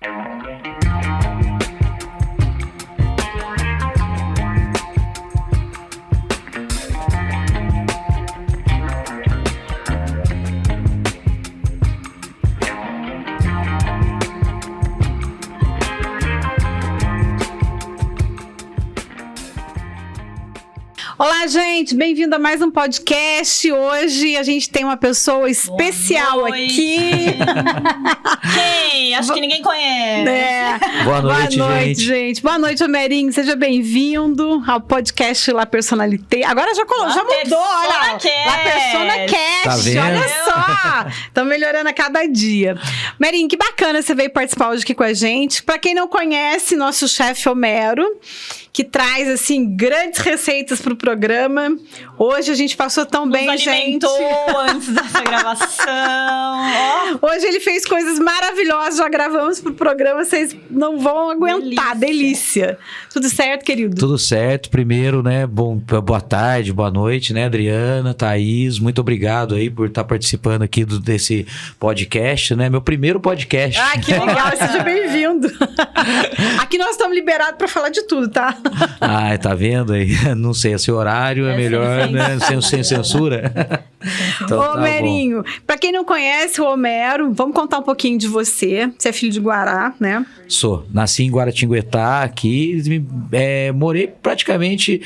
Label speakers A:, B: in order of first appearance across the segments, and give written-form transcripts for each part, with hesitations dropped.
A: Olá, gente, bem-vindo a mais um podcast. Hoje a gente tem uma pessoa especial aqui.
B: Quem? Acho que ninguém conhece.
C: Boa noite,
A: gente. Boa noite, Homerinho. Seja bem-vindo ao podcast La Personalité. Agora já mudou, olha. La Personacast.
C: Tá vendo?
A: Olha só. Estão melhorando a cada dia. Homerinho, que bacana você veio participar hoje aqui com a gente. Para quem não conhece, nosso chefe Homero, que traz, assim, grandes receitas para o programa. Hoje a gente passou tão bem, gente.
B: Alimentou antes dessa gravação.
A: Hoje ele fez coisas maravilhosas, já gravamos pro programa, vocês não vão aguentar. Delícia. Tudo certo, querido?
C: Tudo certo. Primeiro, né, boa tarde, boa noite, né, Adriana, Thaís, muito obrigado aí por estar participando aqui desse podcast, né, meu primeiro podcast.
A: Ah, que legal, seja bem-vindo. Aqui nós estamos liberados para falar de tudo, tá?
C: Ah, tá vendo aí? Não sei, esse horário é melhor, né? Sem censura.
A: Então, Homerinho, para quem não conhece o Homero, vamos contar um pouquinho de você. Você é filho de Guará, né?
C: Sou. Nasci em Guaratinguetá, aqui. Morei praticamente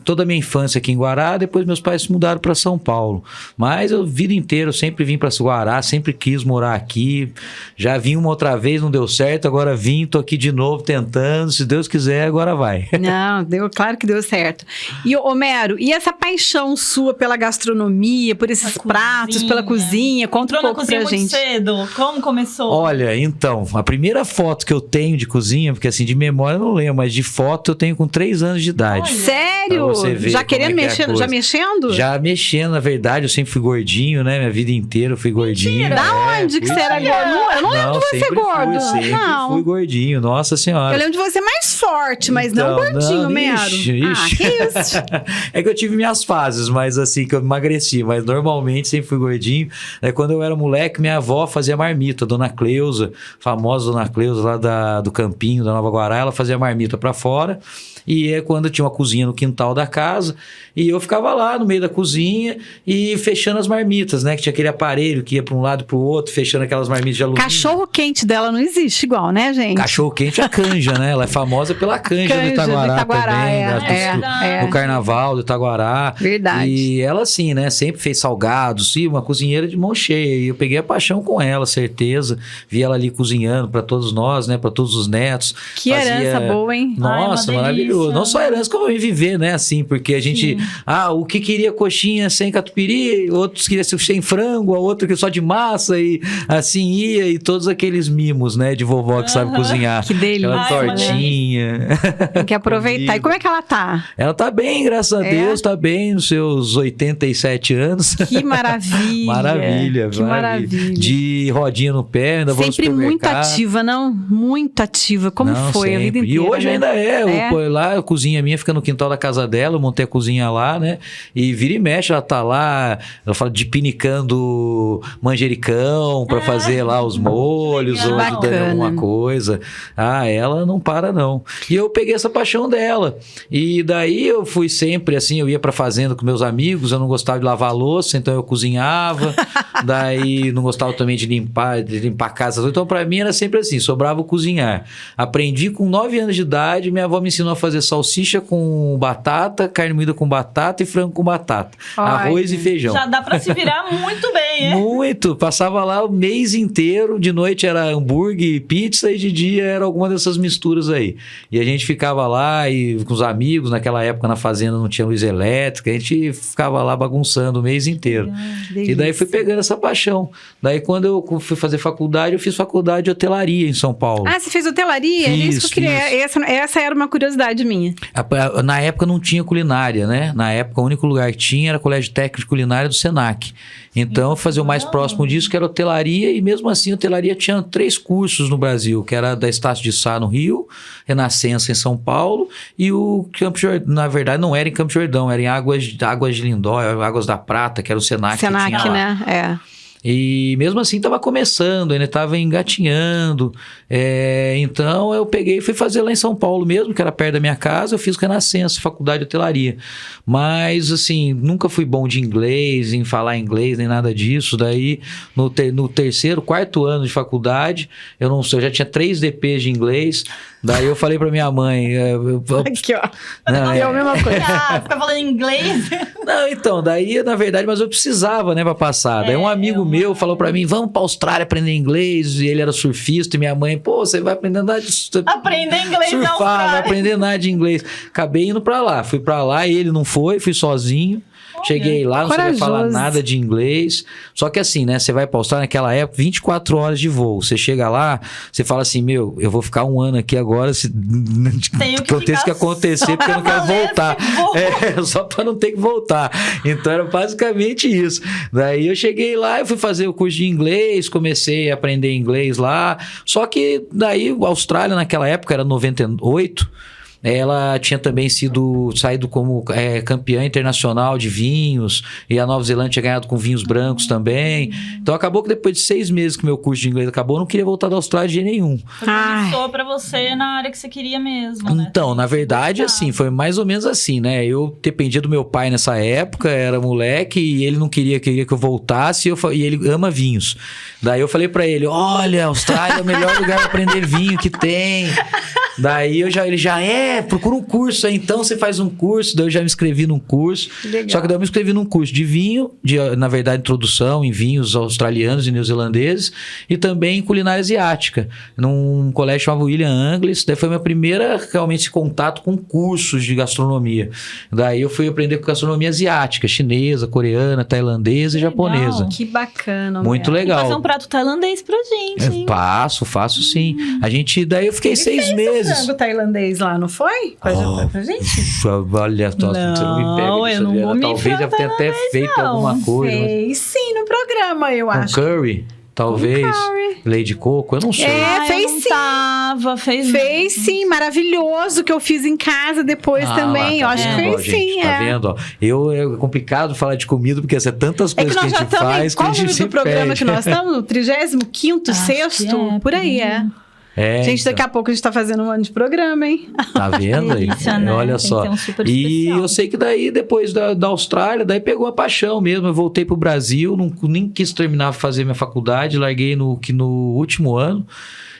C: toda a minha infância aqui em Guará. Depois meus pais se mudaram para São Paulo. Mas a vida inteira eu sempre vim para Guará, sempre quis morar aqui. Já vim uma outra vez, não deu certo. Agora tô aqui de novo tentando. Se Deus quiser, agora vai.
A: Não, claro que deu certo. E, Homero, e essa paixão sua pela gastronomia, por esses pratos, pela cozinha? Conta um pouco pra gente.
B: Muito cedo. Como começou?
C: Olha, então, a primeira foto que eu tenho de cozinha, porque assim, de memória eu não lembro, mas de foto eu tenho com 3 anos de idade.
A: Olha. Sério? Já querendo mexer? Já mexendo?
C: Já mexendo, na verdade, eu sempre fui gordinho, né? Minha vida inteira eu fui gordinho.
A: Da onde que você era gordo? Eu não lembro de você gordo.
C: Sempre fui gordinho, nossa senhora.
A: Eu lembro de você mais forte, mas então, não gordinho, Mero.
C: Ixi.
A: Que isso?
C: É que eu tive minhas fases, mas assim, que eu emagreci, mas normalmente sempre fui gordinho. Quando eu era moleque, minha avó fazia marmita, Dona Cleusa, famosa Dona Cleusa lá do Campinho, da Nova Guará, ela fazia marmita pra fora. E é quando tinha uma cozinha no quintal da casa, e eu ficava lá no meio da cozinha e fechando as marmitas, né? Que tinha aquele aparelho que ia para um lado e para o outro, fechando aquelas marmitas de alumínio.
A: Cachorro quente dela não existe igual, né, gente?
C: Cachorro quente é a canja, né? Ela é famosa pela canja do Itaguará também, no Carnaval do Itaguará.
A: Verdade.
C: E ela, assim, né? Sempre fez salgados, sim, uma cozinheira de mão cheia. E eu peguei a paixão com ela, certeza. Vi ela ali cozinhando para todos nós, né? Para todos os netos.
A: Que herança boa, hein?
C: Nossa, maravilhoso. Não só herança, como eu viver, né? Assim, porque a gente... o que queria coxinha sem catupiry, outros queriam sem frango, a outro que só de massa, e assim ia, e todos aqueles mimos, né? De vovó que sabe cozinhar.
A: Que delícia.
C: Aquela tortinha.
A: Tem que aproveitar. E como é que ela tá?
C: Ela tá bem, graças a Deus, tá bem, nos seus 87 anos.
A: Que maravilha.
C: Maravilha. De rodinha no pé, ainda vou no
A: supermercado. Sempre muito ativa, não? Muito ativa. Como foi a vida inteira?
C: E hoje, né? Ainda
A: é.
C: Lá a cozinha minha fica no quintal da casa dela, eu montei a cozinha lá, né? E vira e mexe, ela tá lá, ela fala de pinicando manjericão pra fazer lá os molhos, ou ajudando alguma coisa. Ela não para, não. E eu peguei essa paixão dela. E daí eu fui sempre assim, eu ia pra fazenda com meus amigos, eu não gostava de lavar a louça, então eu cozinhava. Daí não gostava também de limpar a casa. Então pra mim era sempre assim, sobrava o cozinhar. Aprendi com 9 anos de idade, minha avó me ensinou a fazer salsicha com batata, carne moída com batata e frango com batata. Arroz e feijão.
B: Já dá pra se virar muito bem, hein?
C: Muito. Passava lá o mês inteiro. De noite era hambúrguer e pizza e de dia era alguma dessas misturas aí. E a gente ficava lá e com os amigos. Naquela época na fazenda não tinha luz elétrica. A gente ficava lá bagunçando o mês inteiro. E daí fui pegando essa paixão. Daí quando eu fui fazer faculdade, eu fiz faculdade de hotelaria em São Paulo.
A: Você fez hotelaria? Isso que eu queria. Essa era uma curiosidade minha.
C: Na época não tinha culinária, né? Na época o único lugar que tinha era o Colégio Técnico de Culinária do Senac. Então eu fazia o mais próximo disso, que era hotelaria, e mesmo assim a hotelaria tinha 3 cursos no Brasil, que era da Estácio de Sá no Rio, Renascença em São Paulo, e o Campo Jordão, na verdade não era em Campo Jordão, era em Águas de Lindóia, Águas da Prata, que era o Senac que tinha lá.
A: Né?
C: E mesmo assim estava começando, ainda estava engatinhando. Então eu peguei e fui fazer lá em São Paulo mesmo, que era perto da minha casa. Eu fiz Renascença, faculdade de hotelaria. Mas assim, nunca fui bom de inglês, em falar inglês, nem nada disso. Daí no terceiro, quarto ano de faculdade, eu já tinha 3 DPs de inglês. Daí eu falei pra minha mãe...
A: Aqui, ó.
C: Não,
A: é a mesma coisa.
B: Fica falando inglês.
C: Não, então, daí, na verdade, mas eu precisava, né, pra passar. Daí um amigo meu falou pra mim, vamos pra Austrália aprender inglês, e ele era surfista, e minha mãe, pô, você vai aprender nada de...
B: Aprender inglês na
C: surfar,
B: Austrália.
C: vai aprender nada de inglês. Acabei indo pra lá, fui pra lá, ele não foi, fui sozinho. Cheguei lá, não sabia falar nada de inglês. Só que assim, né? Você vai pra Austrália naquela época, 24 horas de voo. Você chega lá, você fala assim, eu vou ficar 1 ano aqui agora, aconteça o que acontecer, porque eu não quero voltar. Só pra não ter que voltar. Então era basicamente isso. Daí eu cheguei lá, eu fui fazer o curso de inglês, comecei a aprender inglês lá. Só que daí a Austrália naquela época, era 98... Ela tinha também saído como campeã internacional de vinhos, e a Nova Zelândia tinha ganhado com vinhos brancos também. Então acabou que depois de 6 meses que meu curso de inglês acabou, eu não queria voltar da Austrália de jeito nenhum.
B: Começou pra você na área que você queria mesmo, né?
C: Então, na verdade, assim, foi mais ou menos assim, né? Eu dependia do meu pai nessa época, era moleque, e ele não queria que eu voltasse, e ele ama vinhos. Daí eu falei pra ele, olha, a Austrália é o melhor lugar pra aprender vinho que tem. Daí ele já procura um curso aí, então você faz um curso. Daí eu já me inscrevi num curso. Legal. Só que daí eu me inscrevi num curso de vinho, na verdade, introdução em vinhos australianos e neozelandeses, e também em culinária asiática, num colégio chamado William Anglis. Daí foi minha primeira, realmente, contato com cursos de gastronomia. Daí eu fui aprender com gastronomia asiática, chinesa, coreana, tailandesa e japonesa.
A: Que bacana.
C: Muito legal.
B: Fazer um prato tailandês pra gente, hein?
C: Faço sim. Daí eu fiquei 6 meses.
A: Frango tailandês lá, não foi? Pra gente?
C: Olha, você não me pega.
B: Eu não vou me
C: talvez eu tenha até feito alguma coisa.
A: Fez sim no programa, eu acho.
C: Com curry? Talvez. Leite de coco, eu não sei.
A: Fez sim. Fez sim, maravilhoso, que eu fiz em casa depois também. Eu acho que fez sim.
C: Tá vendo? É complicado falar de comida, porque é tantas coisas que a gente faz que a gente sempre
A: Qual o programa
C: pede.
A: que nós estamos? No 35º, 6º? Por aí, gente, daqui a pouco a gente tá fazendo um ano de programa, hein?
C: Tá vendo aí?
B: Delícia, né?
C: Olha só.
B: Tem um super
C: E
B: especial.
C: eu sei que daí, depois da Austrália, daí pegou a paixão mesmo. Eu voltei pro Brasil, nem quis terminar fazer minha faculdade, larguei no último ano.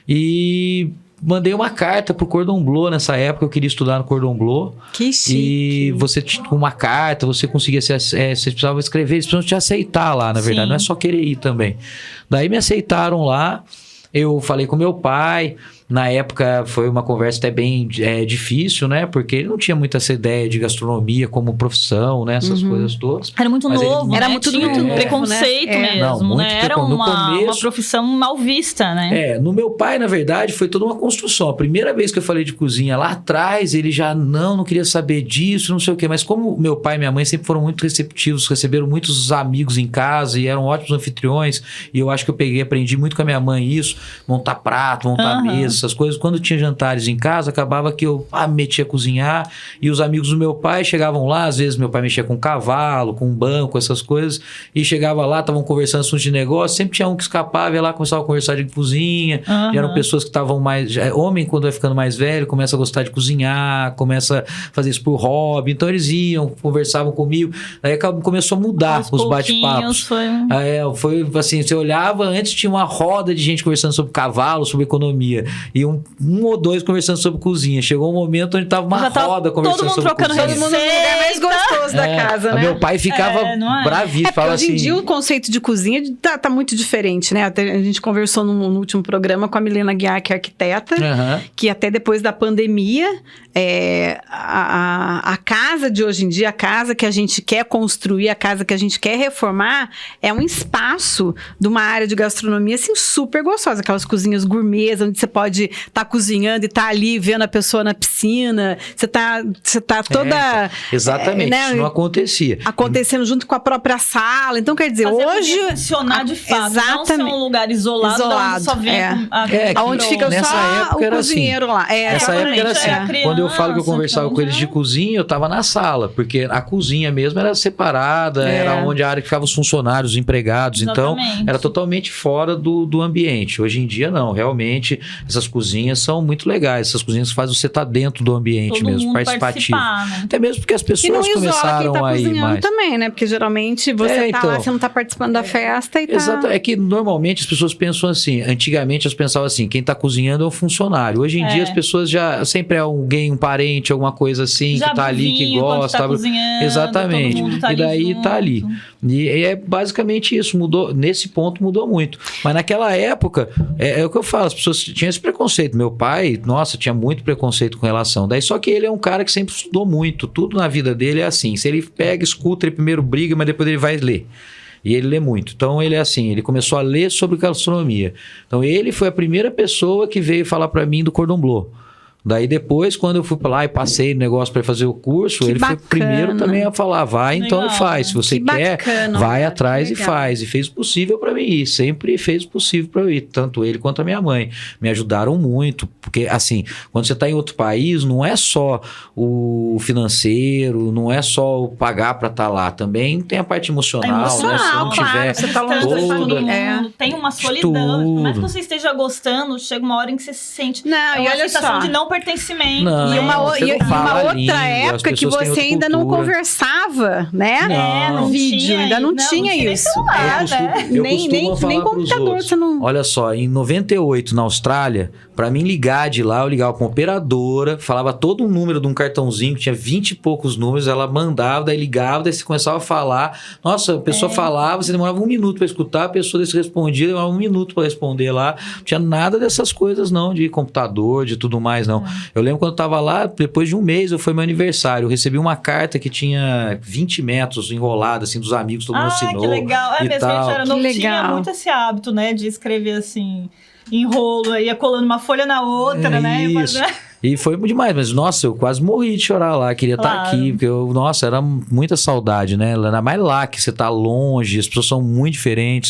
C: E mandei uma carta pro Cordon Bleu nessa época, eu queria estudar no Cordon Bleu.
A: Que chique.
C: E você, com uma carta, você conseguia, você precisava escrever, eles precisam te aceitar lá, na verdade, não é só querer ir também. Daí me aceitaram lá. Eu falei com meu pai, na época foi uma conversa até bem difícil, né? Porque ele não tinha muita essa ideia de gastronomia como profissão, né? Essas coisas todas.
B: Era muito novo,
A: Era
B: né?
A: muito
B: Tinha
A: novo,
B: um preconceito
A: né?
B: mesmo,
C: Não,
B: né? Era uma profissão mal vista, né?
C: No meu pai, na verdade, foi toda uma construção. A primeira vez que eu falei de cozinha lá atrás, ele já não queria saber disso, não sei o quê. Mas como meu pai e minha mãe sempre foram muito receptivos, receberam muitos amigos em casa e eram ótimos anfitriões, e eu acho que eu aprendi muito com a minha mãe isso, montar prato, montar mesa, essas coisas. Quando tinha jantares em casa, acabava que eu me metia a cozinhar, e os amigos do meu pai chegavam lá, às vezes meu pai mexia com cavalo, com banco, essas coisas, e chegava lá, estavam conversando assuntos de negócio, sempre tinha um que escapava, ia lá, começava a conversar de cozinha, e eram pessoas que estavam mais... Homem, quando vai ficando mais velho, começa a gostar de cozinhar, começa a fazer isso por hobby, então eles iam, conversavam comigo, aí começou a mudar os bate-papos. Foi assim, você olhava, antes tinha uma roda de gente conversando sobre cavalo, sobre economia, e um ou dois conversando sobre cozinha. Chegou um momento onde tava uma roda conversando sobre cozinha.
A: Todo mundo no lugar mais gostoso da casa, né?
C: Meu pai ficava bravíssimo. Fala
A: hoje em dia o conceito de cozinha tá muito diferente, né? Até a gente conversou no último programa com a Milena Guiar, que é arquiteta, que até depois da pandemia, a casa de hoje em dia, a casa que a gente quer construir, a casa que a gente quer reformar, é um espaço de uma área de gastronomia, assim, super gostosa. Aquelas cozinhas gourmets, onde você pode pode estar cozinhando e estar ali vendo a pessoa na piscina. Você tá toda...
C: Exatamente,
A: né,
C: isso não acontecia.
A: Acontecendo junto com a própria sala. Então, quer dizer,
B: Fazer
A: hoje...
B: funcionar de fato, não ser um lugar isolado. Onde só vem
A: onde fica
C: nessa
A: só
C: época
A: o
C: era
A: cozinheiro
C: assim.
A: lá.
C: Nessa época era assim. Quando eu falo que eu conversava com eles de cozinha, eu tava na sala, porque a cozinha mesmo era separada, era onde a área que ficavam os funcionários, os empregados.
B: Exatamente.
C: Então, era totalmente fora do ambiente. Hoje em dia, não. Realmente, essas cozinhas são muito legais. Essas cozinhas fazem você estar dentro do ambiente
B: todo
C: mesmo,
B: mundo
C: participativo.
B: Né?
C: Até mesmo porque as
A: E
C: pessoas
A: não isola
C: começaram
A: quem tá
C: a ir
A: cozinhando
C: mais.
A: também, né? Porque geralmente você tá lá, você não tá participando da festa e tá...
C: Exato. É que normalmente as pessoas pensam assim. Antigamente elas pensavam assim, quem tá cozinhando é o funcionário. Hoje em dia as pessoas já... Sempre é alguém, um parente, alguma coisa assim,
B: já
C: que tá ali, que gosta.
B: Tá cozinhando,
C: exatamente.
B: Todo mundo tá
C: e daí
B: junto.
C: tá ali. E é basicamente isso. Mudou. Nesse ponto mudou muito. Mas naquela época, é o que eu falo, as pessoas tinham esse preconceito. Meu pai, nossa, tinha muito preconceito com relação. Daí só que ele é um cara que sempre estudou muito. Tudo na vida dele é assim. Se ele pega, escuta, ele primeiro briga, mas depois ele vai ler. E ele lê muito. Então, ele é assim, ele começou a ler sobre gastronomia. Então, ele foi a primeira pessoa que veio falar para mim do cordon bleu. Daí depois, quando eu fui para lá e passei o negócio para fazer o curso, ele foi o primeiro também a falar, vai então e faz. Se você quer, vai atrás e faz. E fez o possível para mim ir. Sempre fez o possível para eu ir. Tanto ele quanto a minha mãe. Me ajudaram muito. Porque, assim, quando você está em outro país, não é só o financeiro, não é só o pagar para estar lá. Também tem a parte emocional, né? Se não tiver
A: você tá longe da família.
B: Tem uma solidão. Por mais que você esteja gostando, chega uma hora em que você se sente
A: uma
B: sensação de não pertencimento.
C: Não,
A: e uma outra
C: língua,
A: época que você ainda não conversava, né?
B: No
A: vídeo, ainda não tinha isso. Nem computador você não...
C: Olha só, em 98 na Austrália, pra mim ligar de lá, eu ligava pra uma operadora, falava todo o número de um cartãozinho, que tinha 20 e poucos números, ela mandava, daí ligava, daí você começava a falar. Nossa, a pessoa falava, você demorava 1 minuto pra escutar, a pessoa desse respondia, demorava 1 minuto pra responder lá. Não tinha nada dessas coisas não, de computador, de tudo mais não. Eu lembro quando eu tava lá, depois de um mês, foi meu aniversário, eu recebi uma carta que tinha 20 metros enrolada, assim, dos amigos, todo mundo assinou.
B: Que legal. É mesmo, a gente era novo, tinha
A: legal.
B: muito esse hábito, né, de escrever assim, enrolo, ia colando uma folha na outra, né?
C: Isso. E foi demais, mas nossa, eu quase morri de chorar lá, queria estar aqui, porque nossa, era muita saudade, né? Ainda mais lá que você tá longe, as pessoas são muito diferentes,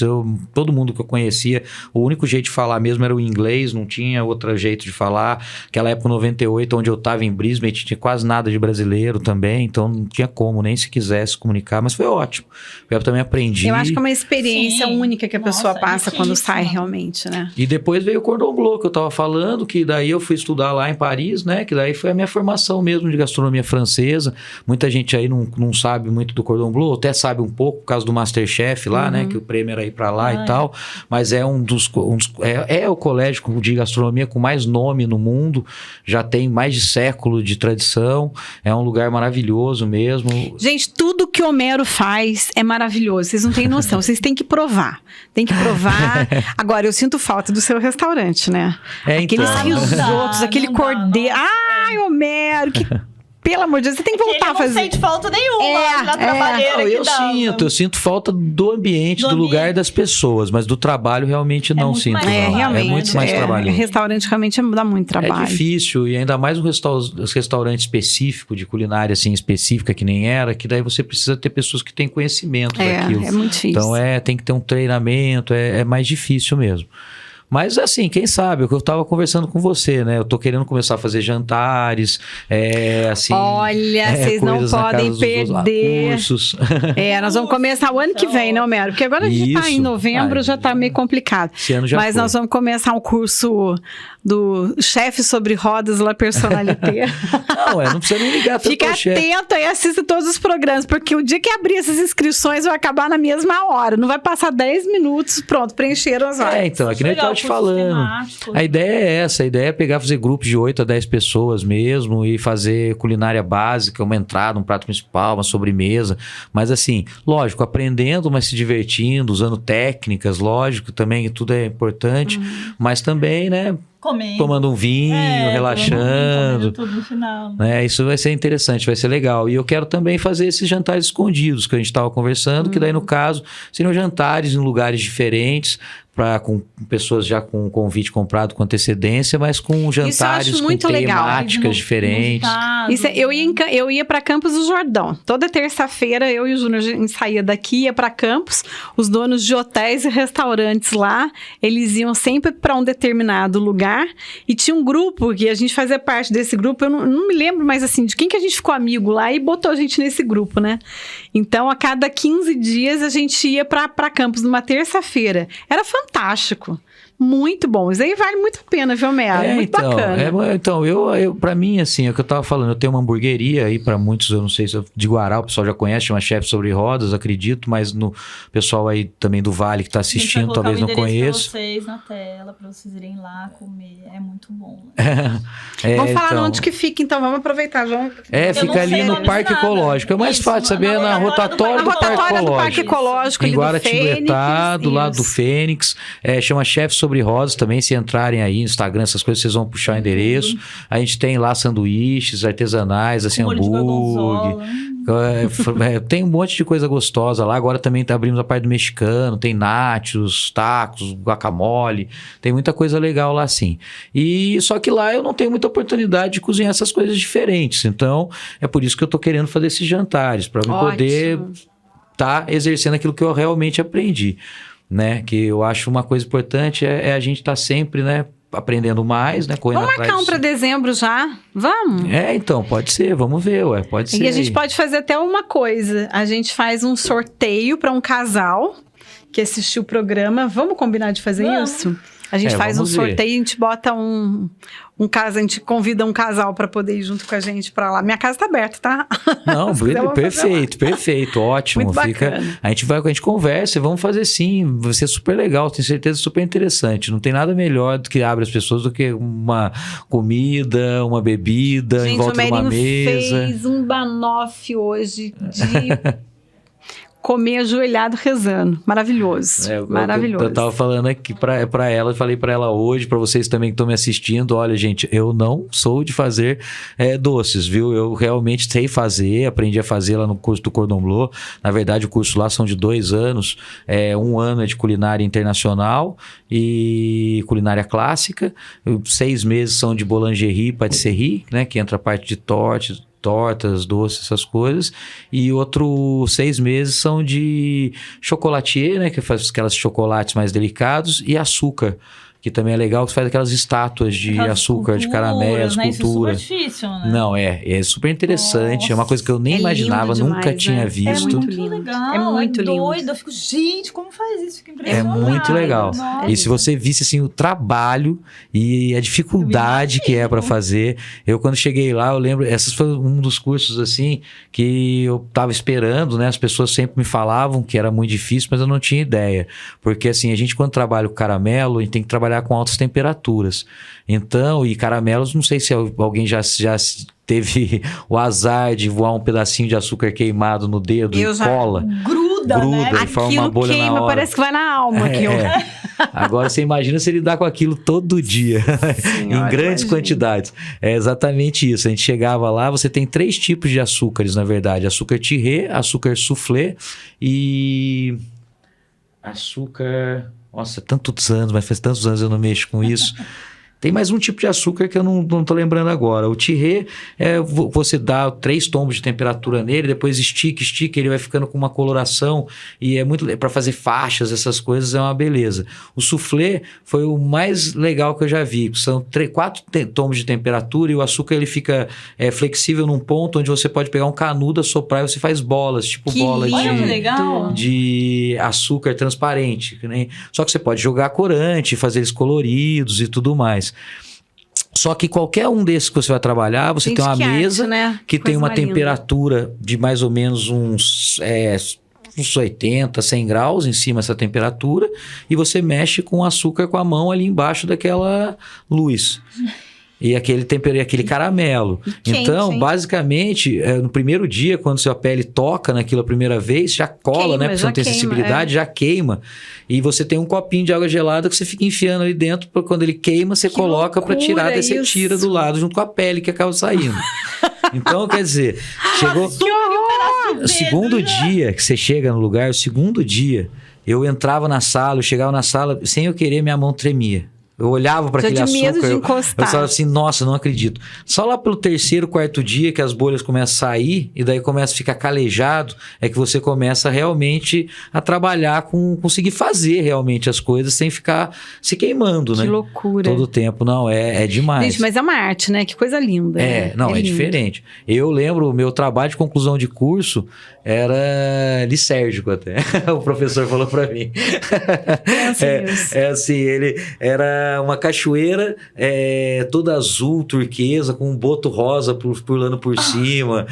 C: todo mundo que eu conhecia, o único jeito de falar mesmo era o inglês, não tinha outro jeito de falar. Aquela época, 98, onde eu tava em Brisbane, tinha quase nada de brasileiro também, então não tinha como, nem se quisesse comunicar, mas foi ótimo. Eu também aprendi.
A: Eu acho que é uma experiência única que a pessoa passa quando sai realmente, né?
C: E depois veio o cordon bleu, que eu tava falando, que daí eu fui estudar lá em Paris, né? Que daí foi a minha formação mesmo de gastronomia francesa. Muita gente aí não sabe muito do cordon bleu, até sabe um pouco por causa do Masterchef lá, né? Que o prêmio era ir pra lá e tal. Mas é é o colégio de gastronomia com mais nome no mundo. Já tem mais de século de tradição. É um lugar maravilhoso mesmo.
A: Gente, tudo que Homero faz é maravilhoso. Vocês não têm noção. Vocês têm que provar. Tem que provar. Agora, eu sinto falta do seu restaurante, né? Aqueles risotos, aquele cordeiro. Ai, Homero, que... Pelo amor de Deus, você tem que voltar a fazer.
B: Não sente falta nenhuma na trabalheira
C: eu sinto falta do ambiente, do lugar das pessoas, mas do trabalho realmente não sinto.
A: Realmente.
C: É muito mais trabalho.
A: Restaurante realmente dá muito trabalho.
C: É difícil, e ainda mais um restaurante específico, de culinária assim, específica, que nem era, que daí você precisa ter pessoas que têm conhecimento daquilo.
A: É muito difícil.
C: Então tem que ter um treinamento, é mais difícil mesmo. Mas assim, quem sabe, o que eu tava conversando com você, né? Eu tô querendo começar a fazer jantares, assim...
A: Olha, vocês não podem perder.
C: Cursos.
A: Nós vamos começar o ano que vem, né, Homero? Porque agora a gente tá em novembro, já tá meio complicado.
C: Esse ano já
A: Mas nós vamos começar um curso do chefe sobre rodas La Personnalité.
C: Não precisa nem ligar tanto
A: Fica atento e assista todos os programas, porque o dia que abrir essas inscrições vai acabar na mesma hora. Não vai passar 10 minutos, pronto, preencheram as horas.
C: Então, aqui nem eu tava te falando. A ideia é essa, a ideia é fazer grupos de 8 a 10 pessoas mesmo e fazer culinária básica, uma entrada, um prato principal, uma sobremesa. Mas assim, lógico, aprendendo, mas se divertindo, usando técnicas, lógico, também tudo é importante. Mas também, né... Tomando um vinho, relaxando.
B: Tudo no final.
C: Isso vai ser interessante, vai ser legal. E eu quero também fazer esses jantares escondidos que a gente estava conversando, que daí, no caso, seriam jantares em lugares diferentes, com pessoas já com convite comprado com antecedência, mas com jantares com
A: muito legal.
C: temáticas diferentes.
A: Eu ia para Campos do Jordão. Toda terça-feira eu e o Júnior, a gente saía daqui, ia para Campos. Os donos de hotéis e restaurantes lá, eles iam sempre para um determinado lugar. E tinha um grupo, que a gente fazia parte desse grupo. Eu não me lembro mais assim de quem que a gente ficou amigo lá e botou a gente nesse grupo, né? Então, a cada 15 dias a gente ia para Campos numa terça-feira. Era fantástico. Muito bom. Isso aí vale muito a pena, viu, Mera? Muito bacana.
C: Então, eu pra mim, assim, é o que eu tava falando, eu tenho uma hamburgueria aí pra muitos, eu não sei se de Guará, o pessoal já conhece, chama Chefe Sobre Rodas, acredito, mas no pessoal aí também do Vale que tá assistindo, talvez não conheça.
B: Pra vocês na tela, pra vocês irem lá comer, é muito bom.
A: Vamos falar onde que fica, então, vamos aproveitar.
C: Fica ali no Parque Ecológico, é mais fácil saber, na rotatória do Parque Ecológico. Em Guaratinguetá, do lado do Fênix, chama Chefe Sobre Rodas também, se entrarem aí no Instagram, essas coisas, vocês vão puxar o endereço. A gente tem lá sanduíches artesanais, assim, hambúrguer. Tem um monte de coisa gostosa lá. Agora também abrimos a parte do mexicano, tem nachos, tacos, guacamole, tem muita coisa legal lá, sim. E só que lá eu não tenho muita oportunidade de cozinhar essas coisas diferentes. Então, é por isso que eu tô querendo fazer esses jantares, para eu poder tá exercendo aquilo que eu realmente aprendi. Né? Que eu acho uma coisa importante é a gente estar sempre, né, aprendendo mais, né?
A: Vamos marcar um para dezembro já? Vamos?
C: Então, pode ser, vamos ver, pode ser.
A: E a gente pode fazer até uma coisa, a gente faz um sorteio para um casal que assistiu o programa. Vamos combinar de fazer isso? A gente faz um sorteio, a gente bota um casal, a gente convida um casal para poder ir junto com a gente para lá. Minha casa tá aberta, tá?
C: Não, perfeito, ótimo.
A: Muito bacana.
C: A gente conversa e vamos fazer sim, vai ser super legal, tenho certeza, super interessante. Não tem nada melhor do que abre as pessoas do que uma comida, uma bebida, em volta de uma mesa.
A: Fez um banoffee hoje de comer ajoelhado rezando. Maravilhoso. Maravilhoso.
C: Eu tava falando aqui pra ela, falei pra ela hoje, pra vocês também que estão me assistindo, olha, gente, eu não sou de fazer doces, viu? Eu realmente sei fazer, aprendi a fazer lá no curso do Cordon Bleu. Na verdade, o curso lá são de 2 anos. 1 ano é de culinária internacional e culinária clássica. 6 meses são de boulangerie, patisserie, né? Que entra a parte de tortas, doces, essas coisas. E outros 6 meses são de chocolatier, né? Que faz aquelas chocolates mais delicados, e açúcar, que também é legal, que faz aquelas estátuas de açúcar, de caramelo, escultura.
B: Isso é super difícil, né?
C: Não, é super interessante. Nossa. É uma coisa que eu nem imaginava, nunca tinha visto.
B: É muito legal. É muito doido. Eu fico, gente, como faz isso? Fico impressionada.
C: É muito legal. Nossa. E se você visse assim o trabalho e a dificuldade que é para fazer. Eu quando cheguei lá, eu lembro, esses foi um dos cursos assim que eu tava esperando, né? As pessoas sempre me falavam que era muito difícil, mas eu não tinha ideia. Porque assim, a gente quando trabalha o caramelo, a gente tem que trabalhar com altas temperaturas. Então, e caramelos, não sei se alguém já teve o azar de voar um pedacinho de açúcar queimado no dedo e cola.
B: Gruda, né?
C: E forma uma bolha
A: queima,
C: na hora.
A: parece que vai na alma.
C: Agora você imagina se ele dá com aquilo todo dia, em grandes quantidades. É exatamente isso. A gente chegava lá, você tem 3 tipos de açúcares, na verdade. Açúcar tirê, açúcar soufflé e açúcar... Nossa, tantos anos, mas faz tantos anos eu não mexo com isso. Tem mais um tipo de açúcar que eu não tô lembrando agora. O tirê, você dá 3 tombos de temperatura nele, depois estica, ele vai ficando com uma coloração e é muito para fazer faixas, essas coisas, é uma beleza. O soufflé foi o mais legal que eu já vi. São 4 tombos de temperatura e o açúcar ele fica flexível num ponto onde você pode pegar um canudo, assoprar e você faz bolas, tipo bola de açúcar transparente. Né? Só que você pode jogar corante, fazer eles coloridos e tudo mais. Só que qualquer um desses que você vai trabalhar, você tem uma mesa, né? Que tem uma temperatura de mais ou menos uns 80, 100 graus em cima dessa temperatura, e você mexe com o açúcar com a mão ali embaixo daquela luz. E aquele caramelo. Quente, então, basicamente, no primeiro dia, quando sua pele toca naquilo a primeira vez, já cola, né? Porque você não tem sensibilidade, já queima. E você tem um copinho de água gelada que você fica enfiando ali dentro, para quando ele queima, você coloca para tirar, daí você tira do lado, junto com a pele que acaba saindo. Então, quer dizer, chegou... O segundo dia que você chega no lugar, o segundo dia... Eu entrava na sala, eu chegava na sala, sem eu querer, minha mão tremia. Eu olhava para aquele açúcar,
A: medo de
C: eu
A: encostar.
C: falava assim, nossa, não acredito. Só lá pelo 3º, 4º dia que as bolhas começam a sair e daí começa a ficar calejado, é que você começa realmente a trabalhar conseguir fazer realmente as coisas sem ficar se queimando, né?
A: Que loucura.
C: Todo o tempo, não, é demais.
A: Gente, mas é uma arte, né? Que coisa linda.
C: É,
A: né?
C: não, é
A: lindo.
C: diferente. Eu lembro, o meu trabalho de conclusão de curso era lisérgico até. O professor falou pra mim. Assim, ele era uma cachoeira toda azul, turquesa, com um boto rosa pulando por cima,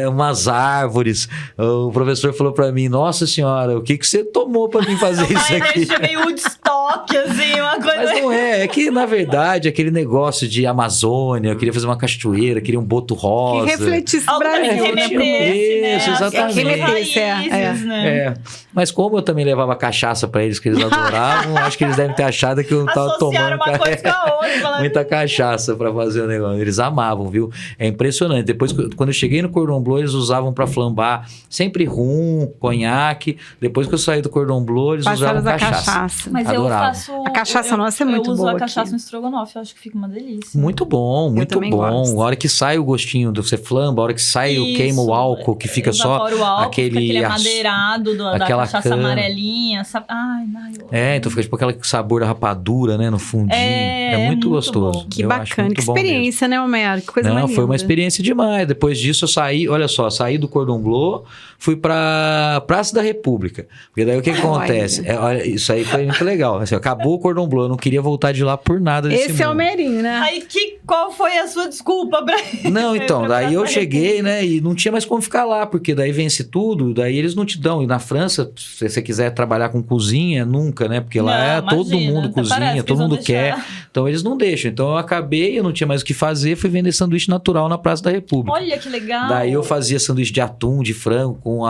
C: umas árvores. O professor falou pra mim, nossa senhora, o que você tomou pra mim fazer isso aqui?
B: Ai, meio Woodstock, assim, uma coisa...
C: Mas não é que na verdade aquele negócio de Amazônia, eu queria fazer uma cachoeira, queria um boto rosa.
A: Que refletisse o
B: Algo que
A: Brasil, né?
B: remetesse, né?
C: Isso, exatamente.
A: Remetesse,
B: raízes, né?
C: Mas como eu também levava cachaça pra eles, que eles adoravam, acho que eles devem ter achado que eu tava
B: Associaram
C: tomando
B: uma coisa com a outra. Falaram,
C: muita cachaça pra fazer o negócio. Eles amavam, viu? É impressionante. Depois, quando eu cheguei no Cordon Bleu, eles usavam pra flambar sempre rum, conhaque. Depois que eu saí do Cordon Bleu, eles usavam cachaça.
B: Mas
C: Adoravam.
B: eu faço...
A: A cachaça nossa é muito
B: Eu uso
A: boa
B: a cachaça
A: aqui.
B: no estrogonofe, eu acho que fica uma delícia.
C: Muito bom, muito
A: também
C: bom.
A: gosto.
C: A hora que sai o gostinho, você flamba, a hora que sai o queima o álcool, que fica só
B: evapora o álcool,
C: aquele...
B: fica aquele amadeirado da
C: aquela
B: cachaça
C: cana.
B: amarelinha. Sabe? Ai,
C: Então fica tipo aquele sabor da rapadura, né, no fundinho. É muito gostoso.
B: bom.
A: Que
C: Eu acho
A: bacana,
C: muito
A: que
C: bom mesmo.
A: experiência, né, Homero? Que coisa
C: Não,
A: mais
C: foi uma
A: linda.
C: experiência demais. Depois disso eu saí, olha só, saí do Cordon Bleu, fui pra Praça da República. Porque daí o que acontece? Olha, isso aí foi muito legal. Assim, acabou o Cordon Bleu, eu não queria voltar de lá por nada desse
A: Esse é o
C: mundo.
A: Merinho, né?
B: Aí, qual foi a sua desculpa pra...
C: Não, então,
B: pra
C: daí eu
B: Praça da
C: cheguei, né, e não tinha mais como ficar lá, porque daí vence tudo, daí eles não te dão. E na França, se você quiser trabalhar com cozinha, nunca, né, porque lá
B: Não,
C: todo
B: imagina,
C: mundo
B: até
C: cozinha,
B: parece que
C: todo
B: eles
C: mundo
B: vão
C: quer.
B: deixar.
C: Então eles não deixam. Então eu acabei, eu não tinha mais o que fazer, fui vender sanduíche natural na Praça da República.
B: Olha que legal.
C: Daí eu fazia sanduíche de atum, de frango, com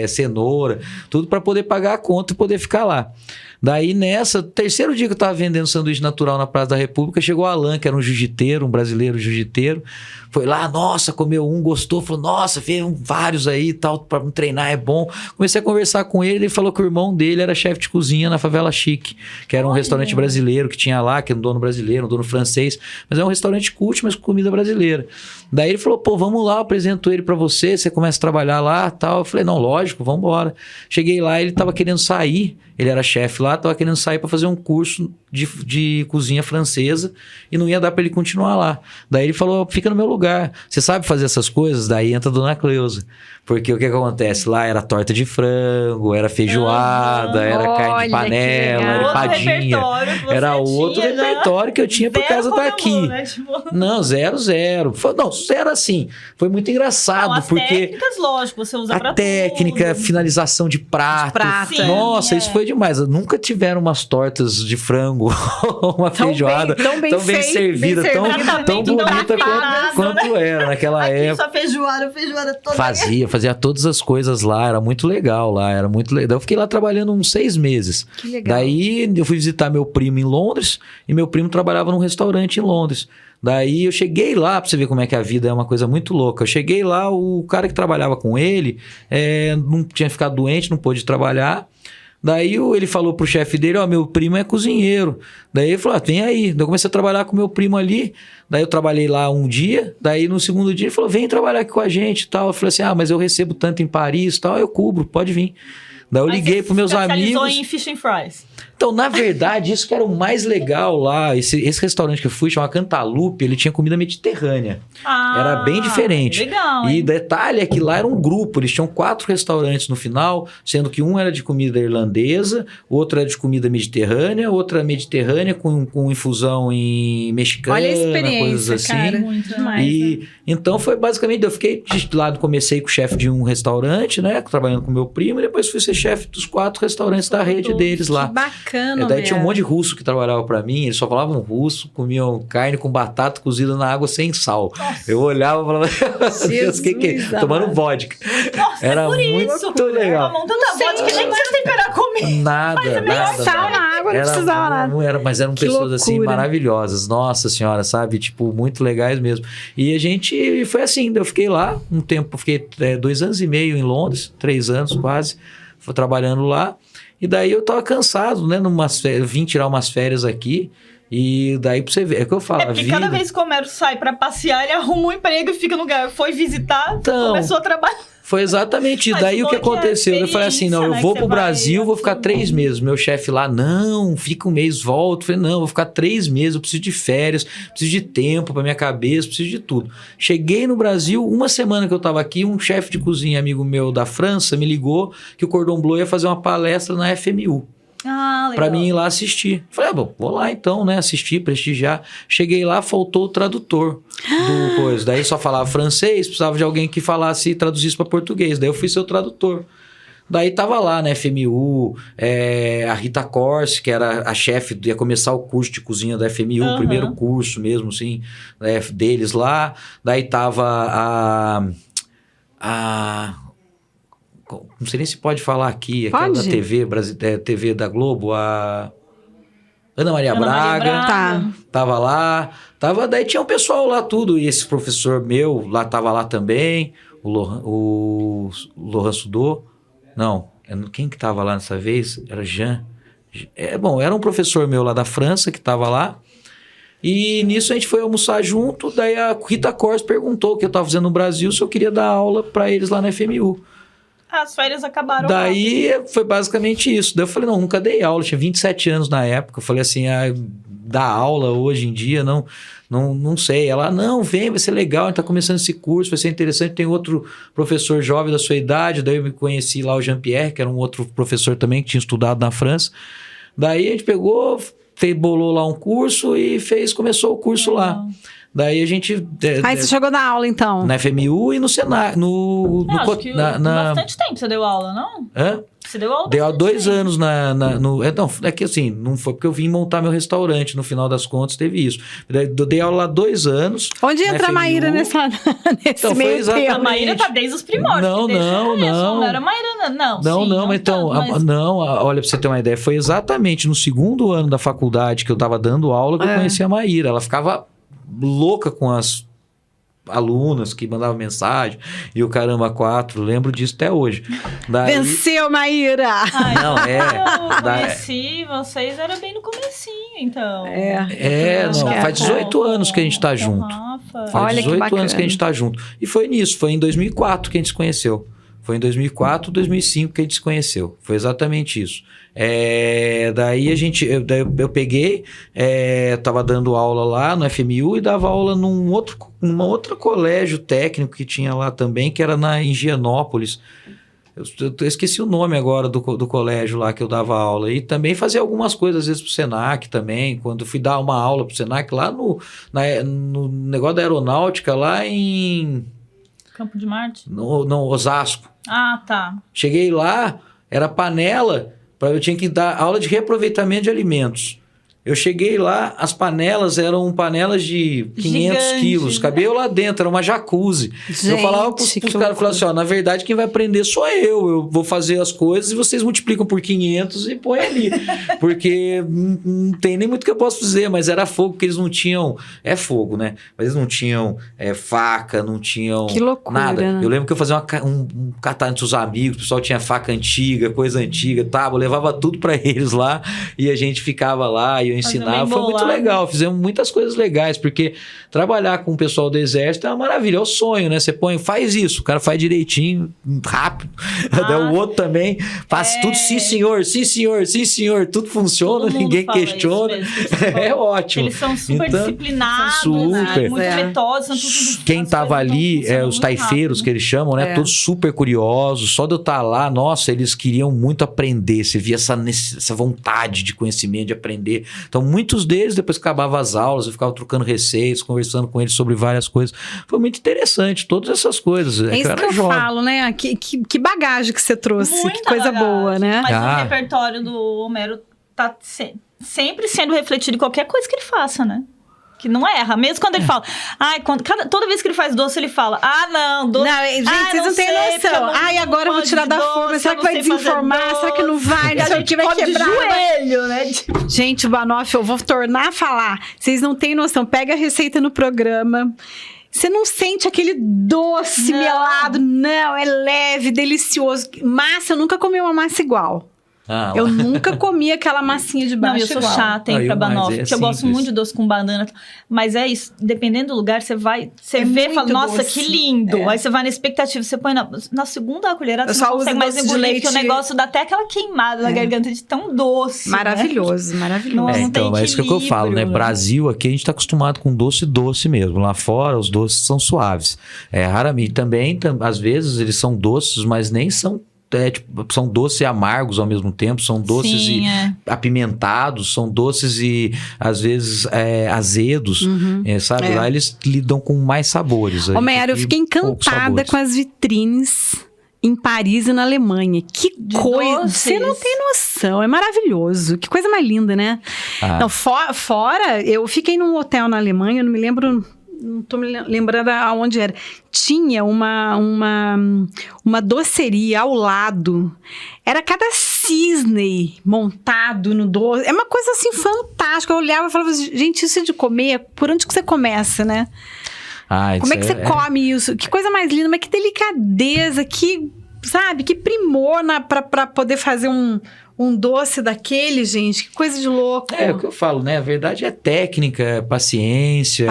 C: cenoura, tudo para poder pagar a conta e poder ficar lá. Daí nessa, terceiro dia que eu tava vendendo sanduíche natural na Praça da República, chegou o Alan, que era um jiu-jiteiro, um brasileiro jiu-jiteiro. Foi lá, nossa, comeu um, gostou, falou, nossa, veio vários aí e tal, pra me treinar é bom. Comecei a conversar com ele, ele falou que o irmão dele era chefe de cozinha na Favela Chique, que era um restaurante brasileiro que tinha lá, que era um dono brasileiro, um dono francês, mas é um restaurante cult, mas com comida brasileira. Daí ele falou, pô, vamos lá, eu apresento ele pra você, você começa a trabalhar lá e tal. Eu falei, não, lógico, vamos embora. Cheguei lá, ele tava querendo sair, ele era chefe lá, tava querendo sair para fazer um curso de cozinha francesa e não ia dar para ele continuar lá. Daí ele falou, fica no meu lugar. Você sabe fazer essas coisas? Daí entra a Dona Cleusa. Porque o que acontece? Lá era torta de frango, era feijoada, era carne de panela, era empadinha. Era outro repertório que eu tinha por causa daqui.
B: Né? Tipo...
C: Não, 0. Não, zero assim. Foi muito engraçado,
B: não, as
C: porque...
B: técnicas, lógico, você usa pra
C: técnica,
B: tudo.
C: finalização de prato.
A: Prata.
C: Nossa, isso foi demais. Nunca tiveram umas tortas de frango, uma feijoada
A: tão bem
C: servida, tão bonita quanto era naquela época.
B: Só feijoada toda.
C: Fazia todas as coisas lá, era muito legal lá, era muito legal. Eu fiquei lá trabalhando uns 6 meses.
A: Que legal.
C: Daí eu fui visitar meu primo em Londres e meu primo trabalhava num restaurante em Londres. Daí eu cheguei lá, pra você ver como é que a vida é uma coisa muito louca. Eu cheguei lá, o cara que trabalhava com ele não tinha ficado doente, não pôde trabalhar. Daí ele falou pro chefe dele, meu primo é cozinheiro. Daí ele falou, vem aí. Daí eu comecei a trabalhar com meu primo ali. Daí eu trabalhei lá um dia. Daí no segundo dia ele falou, vem trabalhar aqui com a gente e tal. Eu falei assim, mas eu recebo tanto em Paris e tal, eu cubro, pode vir. Daí eu liguei pros meus amigos.
B: Em fish and fries.
C: Então, na verdade, isso que era o mais legal lá. Esse restaurante que eu fui, chamava Cantaloupe, ele tinha comida mediterrânea. Era bem diferente.
B: Legal,
C: e detalhe é que lá era um grupo, eles tinham 4 restaurantes no final, sendo que um era de comida irlandesa, outro era de comida mediterrânea, outra mediterrânea com infusão em mexicana,
A: olha a experiência,
C: coisas assim.
A: cara.
B: Muito demais,
C: E então foi basicamente, eu fiquei de lado, comecei com o chefe de um restaurante, né, trabalhando com meu primo, e depois fui ser chefe dos 4 restaurantes da rede deles lá.
A: Que bacana,
C: Daí tinha um monte de russo que trabalhava pra mim, eles só falavam russo, comiam carne com batata cozida na água sem sal.
B: Nossa.
C: Eu olhava e falava, Deus, que é? Tomando vodka.
B: Nossa,
C: Era
B: por isso.
C: muito legal.
B: Montando a vodka, nem precisa temperar comida.
C: Nada.
A: sal na água, não precisava nada.
C: Mas eram
A: Que
C: pessoas assim
A: loucura.
C: maravilhosas, nossa senhora, sabe? Tipo, muito legais mesmo. E a gente foi assim, eu fiquei lá um tempo, fiquei 2 anos e meio em Londres, 3 anos quase, fui trabalhando lá. E daí eu tava cansado, né? Eu vim tirar umas férias aqui. E daí pra você ver, é o que eu falo.
B: É porque cada vez que o Homero sai pra passear, ele arruma um emprego e fica no lugar. Foi visitar,
C: Então,
B: começou a trabalhar.
C: Foi exatamente isso.
B: Mas
C: Daí o que aconteceu? Eu falei assim, não, eu
B: né,
C: vou
B: que
C: pro
B: você
C: Brasil,
B: vai
C: vou ficar 3 meses. Meu chefe lá, não, fica um mês, volto. Eu falei, não, vou ficar 3 meses, eu preciso de férias, preciso de tempo pra minha cabeça, preciso de tudo. Cheguei no Brasil, uma semana que eu tava aqui, um chefe de cozinha, amigo meu da França, me ligou que o Cordon Bleu ia fazer uma palestra na FMU.
B: Ah, legal.
C: Pra mim ir lá assistir. Falei, bom, vou lá então, né? Assistir, prestigiar. Cheguei lá, faltou o tradutor do coisa. Daí só falava francês, precisava de alguém que falasse e traduzisse para português. Daí eu fui ser o tradutor. Daí tava lá, né? FMU, a Rita Corsi, que era a chefe, ia começar o curso de cozinha da FMU, o primeiro curso mesmo, assim, né, deles lá. Daí tava não sei nem se pode falar aqui, aquela da TV da Globo, a Ana Maria Braga.
A: Tá.
C: Tava lá, daí tinha um pessoal lá tudo, e esse professor meu lá tava lá também, o Laurent Sudot, não, quem que tava lá nessa vez? Era Jean, era um professor meu lá da França que tava lá, e nisso a gente foi almoçar junto, daí a Rita Corsi perguntou o que eu tava fazendo no Brasil, se eu queria dar aula pra eles lá na FMU.
B: As férias acabaram.
C: Daí foi basicamente isso. Daí eu falei, não, nunca dei aula. Eu tinha 27 anos na época. Eu falei assim, dar aula hoje em dia, não sei. Ela, não, vem, vai ser legal. A gente tá começando esse curso, vai ser interessante. Tem outro professor jovem da sua idade. Daí eu me conheci lá, o Jean-Pierre, que era um outro professor também, que tinha estudado na França. Daí a gente pegou, bolou lá um curso e começou o curso lá. Daí a gente...
A: Aí você chegou na aula, então?
C: Na FMU e no Senac.
B: Acho que bastante tempo você deu aula, não?
C: Hã?
B: Você deu aula?
C: Deu há 2 anos não, é que assim, não foi porque eu vim montar meu restaurante, no final das contas teve isso. Eu dei aula há 2 anos.
A: Onde entra a Maíra nesse
C: então,
A: meio tempo?
B: A Maíra tá desde os primórdios.
C: Não.
B: Não era a Maíra, não.
C: Olha, pra você ter uma ideia, foi exatamente no 2º ano da faculdade que eu tava dando aula que eu conheci a Maíra. Ela ficava louca com as alunas que mandavam mensagem e o caramba 4, lembro disso até hoje. Daí...
A: Venceu, Maíra!
C: Não,
B: eu conheci vocês, era bem no comecinho, então.
C: Faz 18 anos que a gente tá junto. Faz 18 anos que a gente tá junto. E foi nisso, foi em 2004 que a gente se conheceu. Foi em 2004, 2005 que a gente se conheceu. Foi exatamente isso. Daí eu peguei, tava dando aula lá no FMU e dava aula num outro colégio técnico que tinha lá também, que era em Higienópolis. Eu esqueci o nome agora do colégio lá que eu dava aula. E também fazia algumas coisas, às vezes, pro Senac também. Quando eu fui dar uma aula pro Senac lá no negócio da aeronáutica, lá em...
B: Campo de Marte?
C: No Osasco.
B: Ah, tá.
C: Cheguei lá, era panela, eu tinha que dar aula de reaproveitamento de alimentos. Eu cheguei lá, as panelas eram panelas de 500 quilos. Cabia eu lá dentro, era uma jacuzzi.
A: Gente,
C: eu falava pros caras, assim, na verdade quem vai aprender sou eu. Eu vou fazer as coisas e vocês multiplicam por 500 e põe ali. Porque não tem nem muito que eu possa fazer, mas era fogo, porque eles não tinham... É fogo, né? Mas eles não tinham faca, não tinham
A: que loucura,
C: nada.
A: Né?
C: Eu lembro que eu fazia um catar entre os amigos, o pessoal tinha faca antiga, coisa antiga, tábua, eu levava tudo pra eles lá e a gente ficava lá e eu ensinava, foi muito legal, fizemos muitas coisas legais, porque trabalhar com o pessoal do exército é uma maravilha, é o sonho, né? Você faz isso, o cara faz direitinho, rápido, o outro também, faz tudo, sim senhor, tudo funciona, ninguém questiona, é ótimo.
B: Eles são super disciplinados,
C: super.
B: Muito metódicos.
C: Quem tava ali, os taifeiros que eles chamam, né? Todos super curiosos, só de eu estar lá, nossa, eles queriam muito aprender, você via essa vontade de conhecimento, de aprender. Então, muitos deles, depois que acabava as aulas, eu ficava trocando receitos, conversando com eles sobre várias coisas. Foi muito interessante, todas essas coisas.
A: É isso que eu falo, né? Que bagagem que você trouxe, que coisa boa, né?
B: Mas o repertório do Homero tá sempre sendo refletido em qualquer coisa que ele faça, né? Que não erra. Mesmo quando ele fala... toda vez que ele faz doce, ele fala... doce...
A: Não, gente, vocês não têm noção. Agora eu vou tirar da forma. Será que vai desinformar? Será que não vai?
B: A gente vai quebrar o joelho, né?
A: Gente, o Banoff, eu vou tornar a falar. Vocês não têm noção. Pega a receita no programa. Você não sente aquele doce melado. Não, é leve, delicioso. Massa, eu nunca comi uma massa igual. Eu nunca comi aquela massinha de baixo.
B: Não, eu sou chata, hein, pra banoffee. Porque eu gosto muito de doce com banana. Mas é isso, dependendo do lugar, você vai... Você vê e fala, nossa, doce. Que lindo. Aí você vai na expectativa, você põe na segunda colherada, você não consegue mais engolir, porque o negócio dá até aquela queimada na garganta de tão doce.
A: Maravilhoso,
B: né?
A: maravilhoso.
C: Então, é isso que eu falo, né? Brasil, aqui a gente tá acostumado com doce mesmo. Lá fora, os doces são suaves. Raramente também, às vezes, eles são doces, mas nem são... são doces e amargos ao mesmo tempo, são doces apimentados, são doces e às vezes azedos, sabe? Lá eles lidam com mais sabores.
A: Homero, eu fiquei encantada com as vitrines em Paris e na Alemanha. Que coisa! Você não tem noção, é maravilhoso. Que coisa mais linda, né? Não, fora, eu fiquei num hotel na Alemanha, eu não me lembro... Não tô me lembrando aonde era. Tinha uma doceria ao lado. Era cada cisne montado no doce. É uma coisa assim fantástica. Eu olhava e falava assim, gente, isso é de comer, por onde que você começa, né? Como é que você come isso? Que coisa mais linda, mas que delicadeza, que, sabe, que primor pra poder fazer um doce daquele, gente, que coisa de louco.
C: É o que eu falo, né? A verdade é técnica, paciência.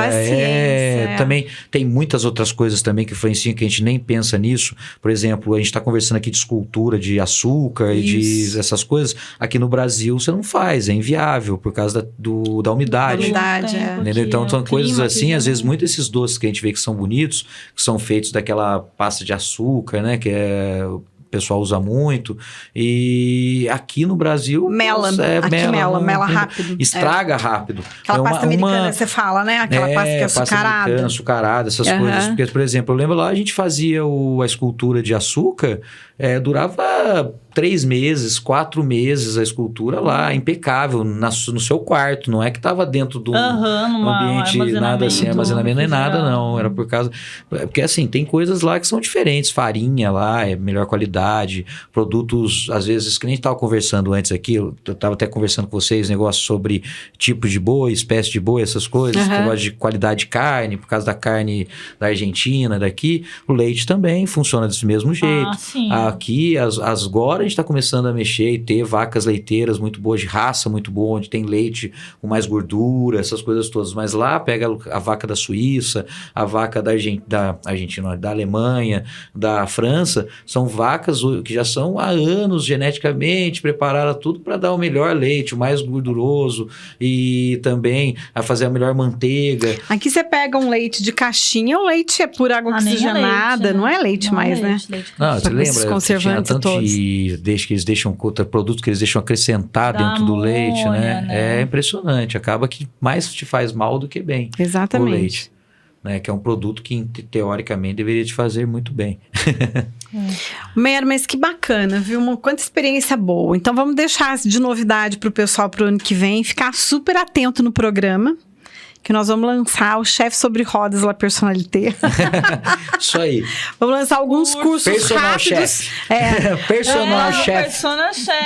C: Também tem muitas outras coisas também que influenciam que a gente nem pensa nisso. Por exemplo, a gente está conversando aqui de escultura, de açúcar e de essas coisas. Aqui no Brasil você não faz, é inviável por causa da umidade. Entendeu? Então são coisas assim, às vezes muitos desses doces que a gente vê que são bonitos, que são feitos daquela pasta de açúcar, né? Que o pessoal usa muito, e aqui no Brasil
A: mela rápido,
C: estraga rápido.
A: Aquela pasta americana, você fala, né? Aquela pasta que é açucarada.
C: Açucarada, essas coisas. Porque, por exemplo, eu lembro lá, a gente fazia a escultura de açúcar, durava 3 meses, 4 meses a escultura lá, impecável, no seu quarto. Não é que estava dentro do ambiente, nada assim, armazenamento, nem nada, não. Era por causa... Porque, assim, tem coisas lá que são diferentes. Farinha lá é melhor qualidade. Produtos, às vezes, que nem a gente estava conversando antes aqui, eu estava até conversando com vocês, negócio sobre tipo de boi, espécie de boi, essas coisas. Negócio de qualidade de carne, por causa da carne da Argentina, daqui. O leite também funciona desse mesmo jeito. Aqui, agora a gente está começando a mexer e ter vacas leiteiras muito boas, de raça muito boa, onde tem leite com mais gordura, essas coisas todas. Mas lá pega a vaca da Suíça, a vaca da Argentina, da Alemanha, da França, são vacas que já são há anos geneticamente preparadas tudo para dar o melhor leite, o mais gorduroso e também a fazer a melhor manteiga.
A: Aqui você pega um leite de caixinha, o leite é pura água oxigenada, não é leite mais, né?
C: Não, você lembra? Conservantes tanto que eles deixam produtos que eles deixam acrescentar dentro do leite, né? É impressionante. Acaba que mais te faz mal do que bem.
A: Exatamente.
C: O leite, né? Que é um produto que teoricamente deveria te fazer muito bem.
A: Mer, mas que bacana, viu? Quanta experiência boa. Então vamos deixar de novidade pro pessoal pro ano que vem, ficar super atento no programa, que nós vamos lançar o Chefe sobre Rodas La Personalité.
C: Isso aí.
A: Vamos lançar alguns cursos
C: Personal
A: rápidos.
C: Personal Chef.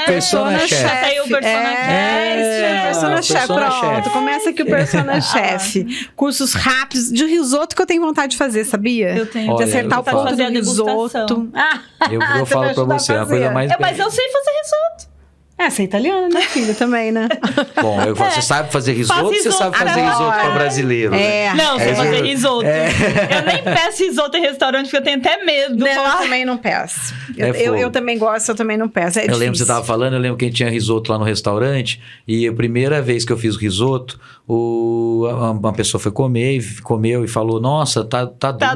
B: Persona Chef. Aí o
A: Persona Chef. Pronto, começa aqui o Persona Chef. Cursos rápidos de risoto que eu tenho vontade de fazer, sabia?
B: Eu tenho.
A: De acertar o ponto do risoto.
C: Eu falo pra você, é uma coisa mais...
B: Mas eu sei fazer risoto.
A: Você é italiana, né, filha? Também, né?
C: Bom, você sabe fazer risoto, você sabe fazer risoto para brasileiro.
B: Não, sei fazer risoto. Eu nem peço risoto em restaurante, porque eu tenho até medo.
A: Não, eu também não peço. Eu também gosto, eu também não peço.
C: Eu lembro que você estava falando, eu lembro que a gente tinha risoto lá no restaurante, e a primeira vez que eu fiz o risoto, uma pessoa foi comeu e falou, nossa, tá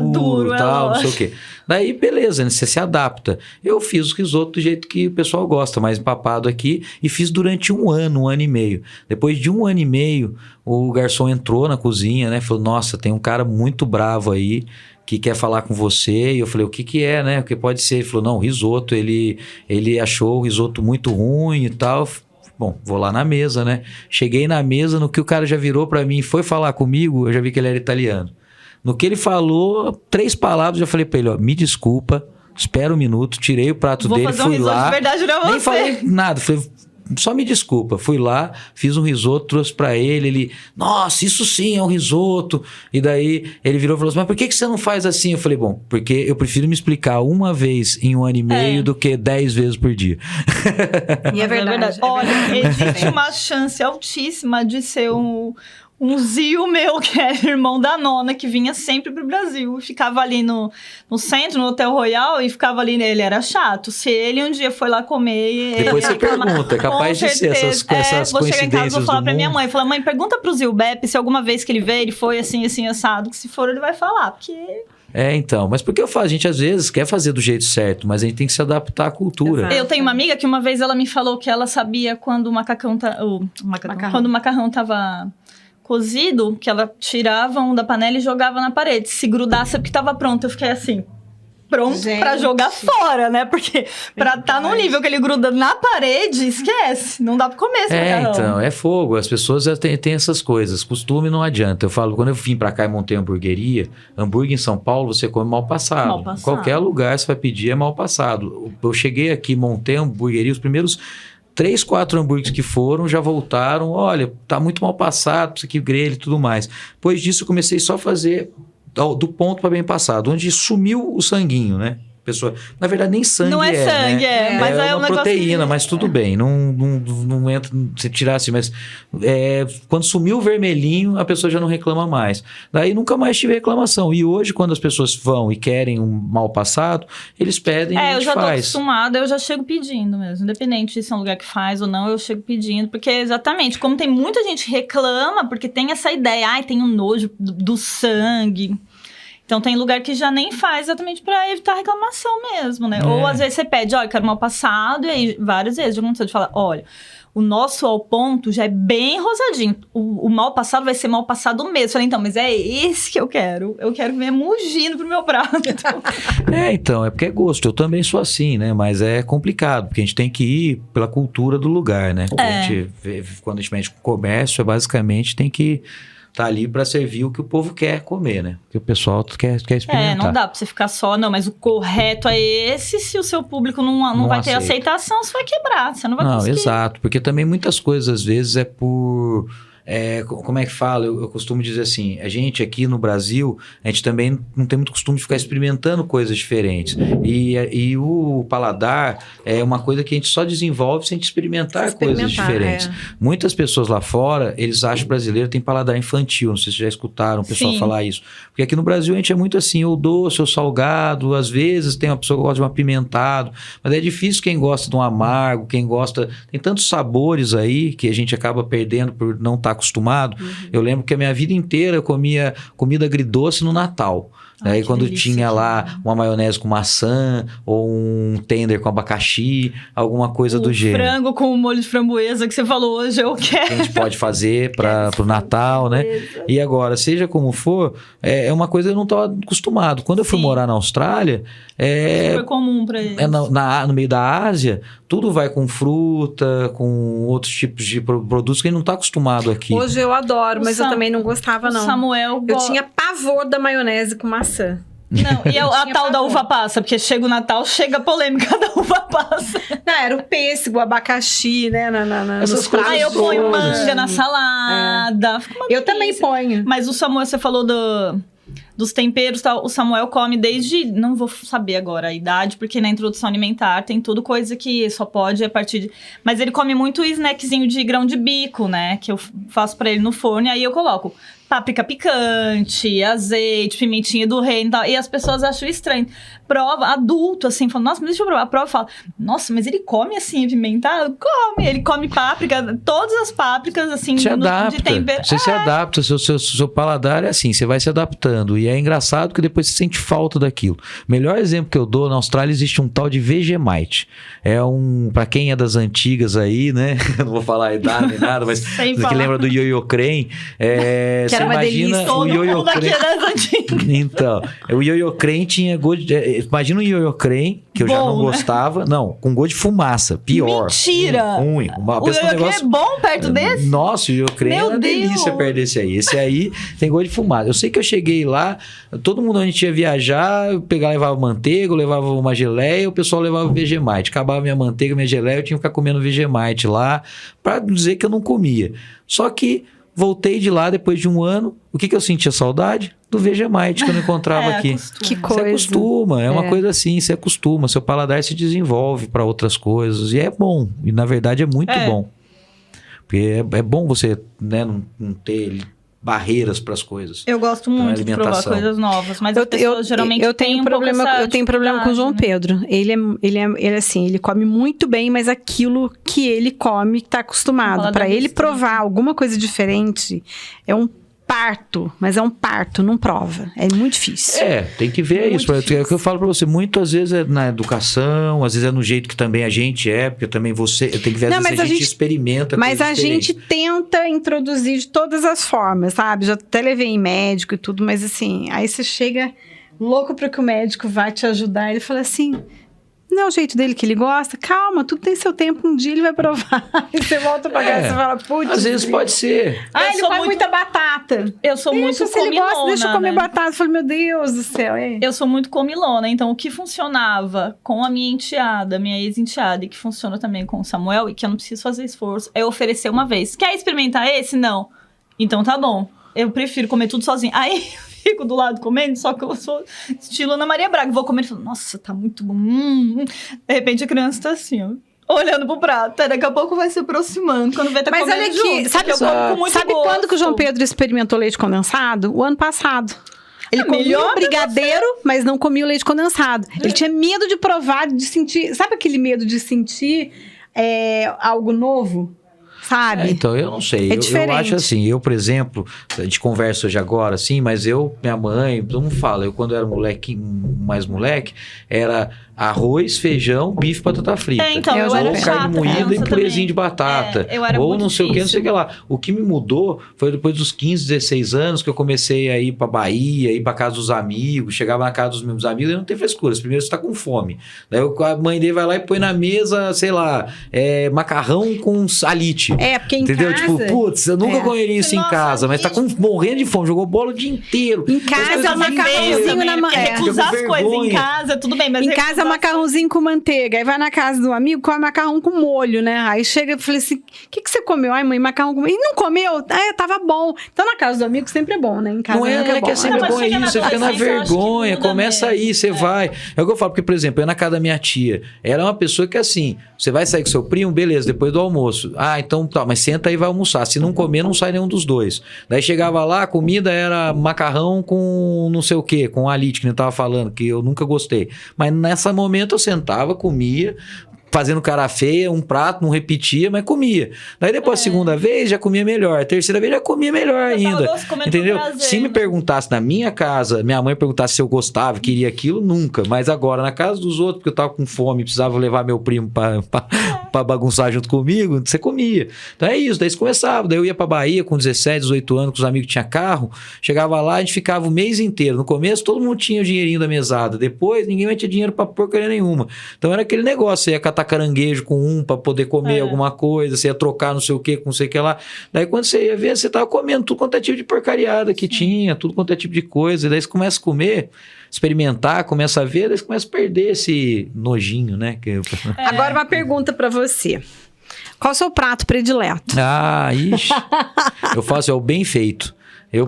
C: duro, tal, não sei o quê. Daí, beleza, você se adapta. Eu fiz o risoto do jeito que o pessoal gosta, mais empapado aqui, e fiz durante um ano e meio. Depois de 1 ano e meio, o garçom entrou na cozinha, né? Falou, nossa, tem um cara muito bravo aí que quer falar com você. E eu falei, o que é, né? O que pode ser? Ele falou, não, risoto, ele achou o risoto muito ruim e tal. Bom, vou lá na mesa, né? Cheguei na mesa, no que o cara já virou pra mim e foi falar comigo, eu já vi que ele era italiano. No que ele falou, 3 palavras, eu já falei pra ele, me desculpa, espera um minuto, tirei o prato dele, fui lá.
B: De verdade pra você.
C: Nem falei nada, falei, só me desculpa. Fui lá, fiz um risoto, trouxe pra ele, nossa, isso sim é um risoto. E daí ele virou e falou assim, mas por que você não faz assim? Eu falei, bom, porque eu prefiro me explicar uma vez em 1 ano e meio do que 10 vezes por dia.
A: E é verdade.
B: Olha, existe uma chance altíssima de ser um zio meu, que era irmão da nona, que vinha sempre pro Brasil. Ficava ali no centro, no Hotel Royal, e ficava ali, ele era chato. Se ele um dia foi lá comer...
C: Depois você pergunta, é capaz de ser essas coincidências.
B: Vou chegar em casa e vou falar pra minha mãe. Falar, mãe, pergunta pro Zio Beppe se alguma vez que ele veio, ele foi assim, assim, assado. Que se for, ele vai falar, porque...
C: Então, mas porque eu falo, a gente às vezes quer fazer do jeito certo, mas a gente tem que se adaptar à cultura.
B: Exato. Eu tenho uma amiga que uma vez ela me falou que ela sabia quando o macarrão quando o macarrão tava cozido, que ela tirava um da panela e jogava na parede. Se grudasse é porque tava pronto. Eu fiquei assim, pronto pra jogar fora, né? Porque pra estar num nível que ele gruda na parede, esquece. Não dá pra comer esse macarrão.
C: Então, é fogo. As pessoas têm essas coisas. Costume não adianta. Eu falo, quando eu vim pra cá e montei hamburgueria, hambúrguer em São Paulo, você come mal passado. Qualquer lugar você vai pedir é mal passado. Eu cheguei aqui, montei hamburgueria, os primeiros 3, 4 hambúrgueres que foram, já voltaram. Olha, tá muito mal passado, isso aqui, grelha e tudo mais. Depois disso, eu comecei só a fazer do ponto para bem passado, onde sumiu o sanguinho, né? Pessoa, na verdade, nem sangue
B: não é sangue,
C: né?
B: Mas
C: é uma proteína, mas tudo bem. Não entra, se tirar assim, mas quando sumiu o vermelhinho, a pessoa já não reclama mais. Daí nunca mais tive reclamação. E hoje, quando as pessoas vão e querem um mal passado, eles pedem e a gente
B: eu já
C: faz.
B: Tô acostumada, eu já chego pedindo mesmo. Independente de se é um lugar que faz ou não, eu chego pedindo. Porque exatamente, como tem muita gente que reclama, porque tem essa ideia, tem um nojo do sangue. Então, tem lugar que já nem faz exatamente pra evitar reclamação mesmo, né? Ou, às vezes, você pede, olha, quero mal passado. E aí, várias vezes, já aconteceu de falar, olha, o nosso ao ponto já é bem rosadinho. O mal passado vai ser mal passado mesmo. Eu falei, então, mas é esse que eu quero. Eu quero ver mugindo pro meu prato.
C: Então, é porque é gosto. Eu também sou assim, né? Mas é complicado, porque a gente tem que ir pela cultura do lugar, né? Quando a gente mexe com comércio, basicamente tem que... tá ali para servir o que o povo quer comer, né? O que o pessoal quer experimentar.
B: Não dá para você ficar só, não, mas o correto é esse. Se o seu público não vai ter aceitação, você vai quebrar, você não vai conseguir.
C: Exato, porque também muitas coisas às vezes é por... como é que fala? Eu costumo dizer assim, a gente aqui no Brasil, a gente também não tem muito costume de ficar experimentando coisas diferentes. E o paladar é uma coisa que a gente só desenvolve se a gente experimentar coisas diferentes. Muitas pessoas lá fora, eles acham que o brasileiro tem paladar infantil. Não sei se já escutaram o pessoal falar isso. Porque aqui no Brasil a gente é muito assim, ou doce, ou salgado. Às vezes tem uma pessoa que gosta de um apimentado. Mas é difícil quem gosta de um amargo, quem gosta... Tem tantos sabores aí que a gente acaba perdendo por não estar acostumado. Eu lembro que a minha vida inteira eu comia comida agridoce no Natal. Aí quando tinha lá uma maionese com maçã ou um tender com abacaxi, alguma coisa do gênero.
B: Frango com molho de framboesa que você falou hoje, eu quero.
C: Que a gente pode fazer para o Natal, né? E agora, seja como for, é uma coisa que eu não estava acostumado. Quando eu fui morar na Austrália...
B: Super comum para eles.
C: No meio da Ásia, tudo vai com fruta, com outros tipos de produtos que a gente não está acostumado aqui.
A: Hoje eu adoro, mas eu também não gostava, não.
B: Samuel...
A: Eu tinha pavor da maionese com maçã.
B: Não, e a tal da uva passa, porque chega o Natal, chega a polêmica da uva passa.
A: Não, era o pêssego, o abacaxi, né?
C: Essas coisas.
B: Aí eu ponho manga na salada.
A: Eu também ponho.
B: Mas o Samuel, você falou dos temperos, tal. O Samuel come desde... Não vou saber agora a idade, porque na introdução alimentar tem tudo coisa que só pode a partir de... Mas ele come muito snackzinho de grão de bico, né? Que eu faço pra ele no forno, e aí eu coloco páprica picante, azeite, pimentinha do reino e tal. E as pessoas acham estranho. Prova, adulto, assim, fala, nossa, mas deixa eu provar. A prova fala, nossa, mas ele come assim, apimentado? Come, ele come páprica, todas as pápricas, assim,
C: se adapta.
B: De tempero.
C: Você se adapta, seu paladar é assim, você vai se adaptando. E é engraçado que depois você sente falta daquilo. O melhor exemplo que eu dou, na Austrália existe um tal de Vegemite. Pra quem é das antigas aí, né? Não vou falar a idade nem nada, mas que lembra do Yo-Yo Crane.
A: Que era uma delícia.
C: O ioiô creme. Então, o ioiô creme tinha gosto de... Imagina o ioiô creme, que eu já não gostava. Não, com gosto de fumaça. Pior.
B: Mentira!
C: Ruim.
B: O ioiô creme é bom perto desse?
C: Nossa, o ioiô creme é uma delícia perto desse aí. Esse aí tem gosto de fumaça. Eu sei que eu cheguei lá, todo mundo onde tinha viajar, eu pegava, levava manteiga, eu levava uma geleia, o pessoal levava Vegemite. Acabava minha manteiga, minha geleia, eu tinha que ficar comendo Vegemite lá, pra dizer que eu não comia. Só que voltei de lá depois de um ano, o que eu sentia saudade? Do Vegemite que eu não encontrava aqui.
A: Que coisa.
C: Você acostuma, é uma coisa assim, você acostuma, seu paladar se desenvolve para outras coisas, e é bom, e na verdade é muito bom. Porque é bom você, né, não ter barreiras para as coisas.
B: Eu gosto muito de provar coisas novas, mas as pessoas geralmente
A: eu tenho problema com o João Pedro. Ele assim, ele come muito bem, mas aquilo que ele come está acostumado. Para ele provar alguma coisa diferente é um parto, mas é um parto, não prova. É muito difícil.
C: Tem que ver isso. É o que eu falo pra você, muitas vezes é na educação, às vezes é no jeito que também a gente porque também você tem que ver, às vezes a gente experimenta.
A: Mas a gente tenta introduzir de todas as formas, sabe? Já até levei em médico e tudo, mas assim, aí você chega louco para que o médico vai te ajudar, ele fala assim... Não é o jeito dele que ele gosta? Calma, tudo tem seu tempo, um dia ele vai provar. E você volta pra casa e você fala, putz...
C: Às vezes pode ser.
A: Ele come muita batata.
B: Eu sou muito comilona,
A: se ele gosta, deixa eu comer batata. Eu falei, meu Deus do céu.
B: Eu sou muito comilona, então o que funcionava com a minha enteada, minha ex-enteada, e que funciona também com o Samuel, e que eu não preciso fazer esforço, é oferecer uma vez. Quer experimentar esse? Não. Então tá bom. Eu prefiro comer tudo sozinha. Aí... fico do lado comendo, só que eu sou estilo Ana Maria Braga. Vou comer e falo, nossa, tá muito bom. De repente a criança tá assim, ó, olhando pro prato. Aí daqui a pouco vai se aproximando. Quando vê, tá comendo
A: olha aqui,
B: junto. Sabe
A: quando que o João Pedro experimentou leite condensado? O ano passado. Ele comia o brigadeiro, mas não comia o leite condensado. Ele tinha medo de provar, de sentir... Sabe aquele medo de sentir algo novo? Sabe?
C: Então, eu não sei. Eu acho assim, eu, por exemplo, a gente conversa hoje agora, assim, mas minha mãe, todo mundo fala, eu quando era mais moleque, era arroz, feijão, bife, batata frita.
B: Então, eu era
C: carne moída e purezinho de batata.
B: Ou
C: não sei o que, não sei o que lá. O que me mudou foi depois dos 15, 16 anos que eu comecei a ir pra Bahia, ir pra casa dos amigos, chegava na casa dos meus amigos e não tem frescura. Primeiro você tá com fome. Daí a mãe dele vai lá e põe na mesa, sei lá, macarrão com alite.
A: Porque em
C: entendeu?
A: casa...
C: Tipo, putz, eu nunca comeria isso em casa, mas tá morrendo de fome, jogou bola o dia inteiro.
A: Em casa é o macarrãozinho na mãe.
B: Recusar as coisas em casa, tudo bem, mas...
A: Em casa é macarrãozinho com manteiga. Aí vai na casa do amigo, come macarrão com molho, né? Aí chega e fala assim, o que você comeu? Ai, mãe, macarrão com molho. E não comeu? Tava bom. Então na casa do amigo sempre é bom, né? Em casa
C: não é
A: bom.
C: Que é sempre bom isso. Você fica na vergonha, começa aí, você vai. É o que eu falo, porque, por exemplo, eu na casa da minha tia, era uma pessoa que assim, você vai sair com seu primo, beleza, depois do almoço. Então tá, mas senta aí e vai almoçar. Se não comer, não sai nenhum dos dois. Daí chegava lá, a comida era macarrão com não sei o que, com alite, que eu tava falando, que eu nunca gostei. Mas nesse momento eu sentava, comia, fazendo cara feia, um prato, não repetia, mas comia. Daí depois a segunda vez já comia melhor, a terceira vez já comia melhor ainda. Entendeu? Se me perguntasse na minha casa, minha mãe perguntasse se eu gostava, queria aquilo, nunca. Mas agora, na casa dos outros, porque eu tava com fome, precisava levar meu primo pra bagunçar junto comigo, você comia. Então é isso, daí você começava. Daí eu ia pra Bahia com 17, 18 anos, com os amigos que tinham carro, chegava lá, a gente ficava o mês inteiro. No começo, todo mundo tinha o dinheirinho da mesada. Depois, ninguém mais tinha dinheiro pra porcaria nenhuma. Então era aquele negócio, você ia catar caranguejo com para poder comer alguma coisa, você ia trocar não sei o que com não sei o que lá. Daí quando você ia ver, você tava comendo tudo quanto é tipo de porcariada que tinha, tudo quanto é tipo de coisa. E daí você começa a comer, experimentar, começa a ver, daí você começa a perder esse nojinho, né?
A: Agora uma pergunta para você. Qual é o seu prato predileto?
C: Ixi. Eu faço, é o bem feito.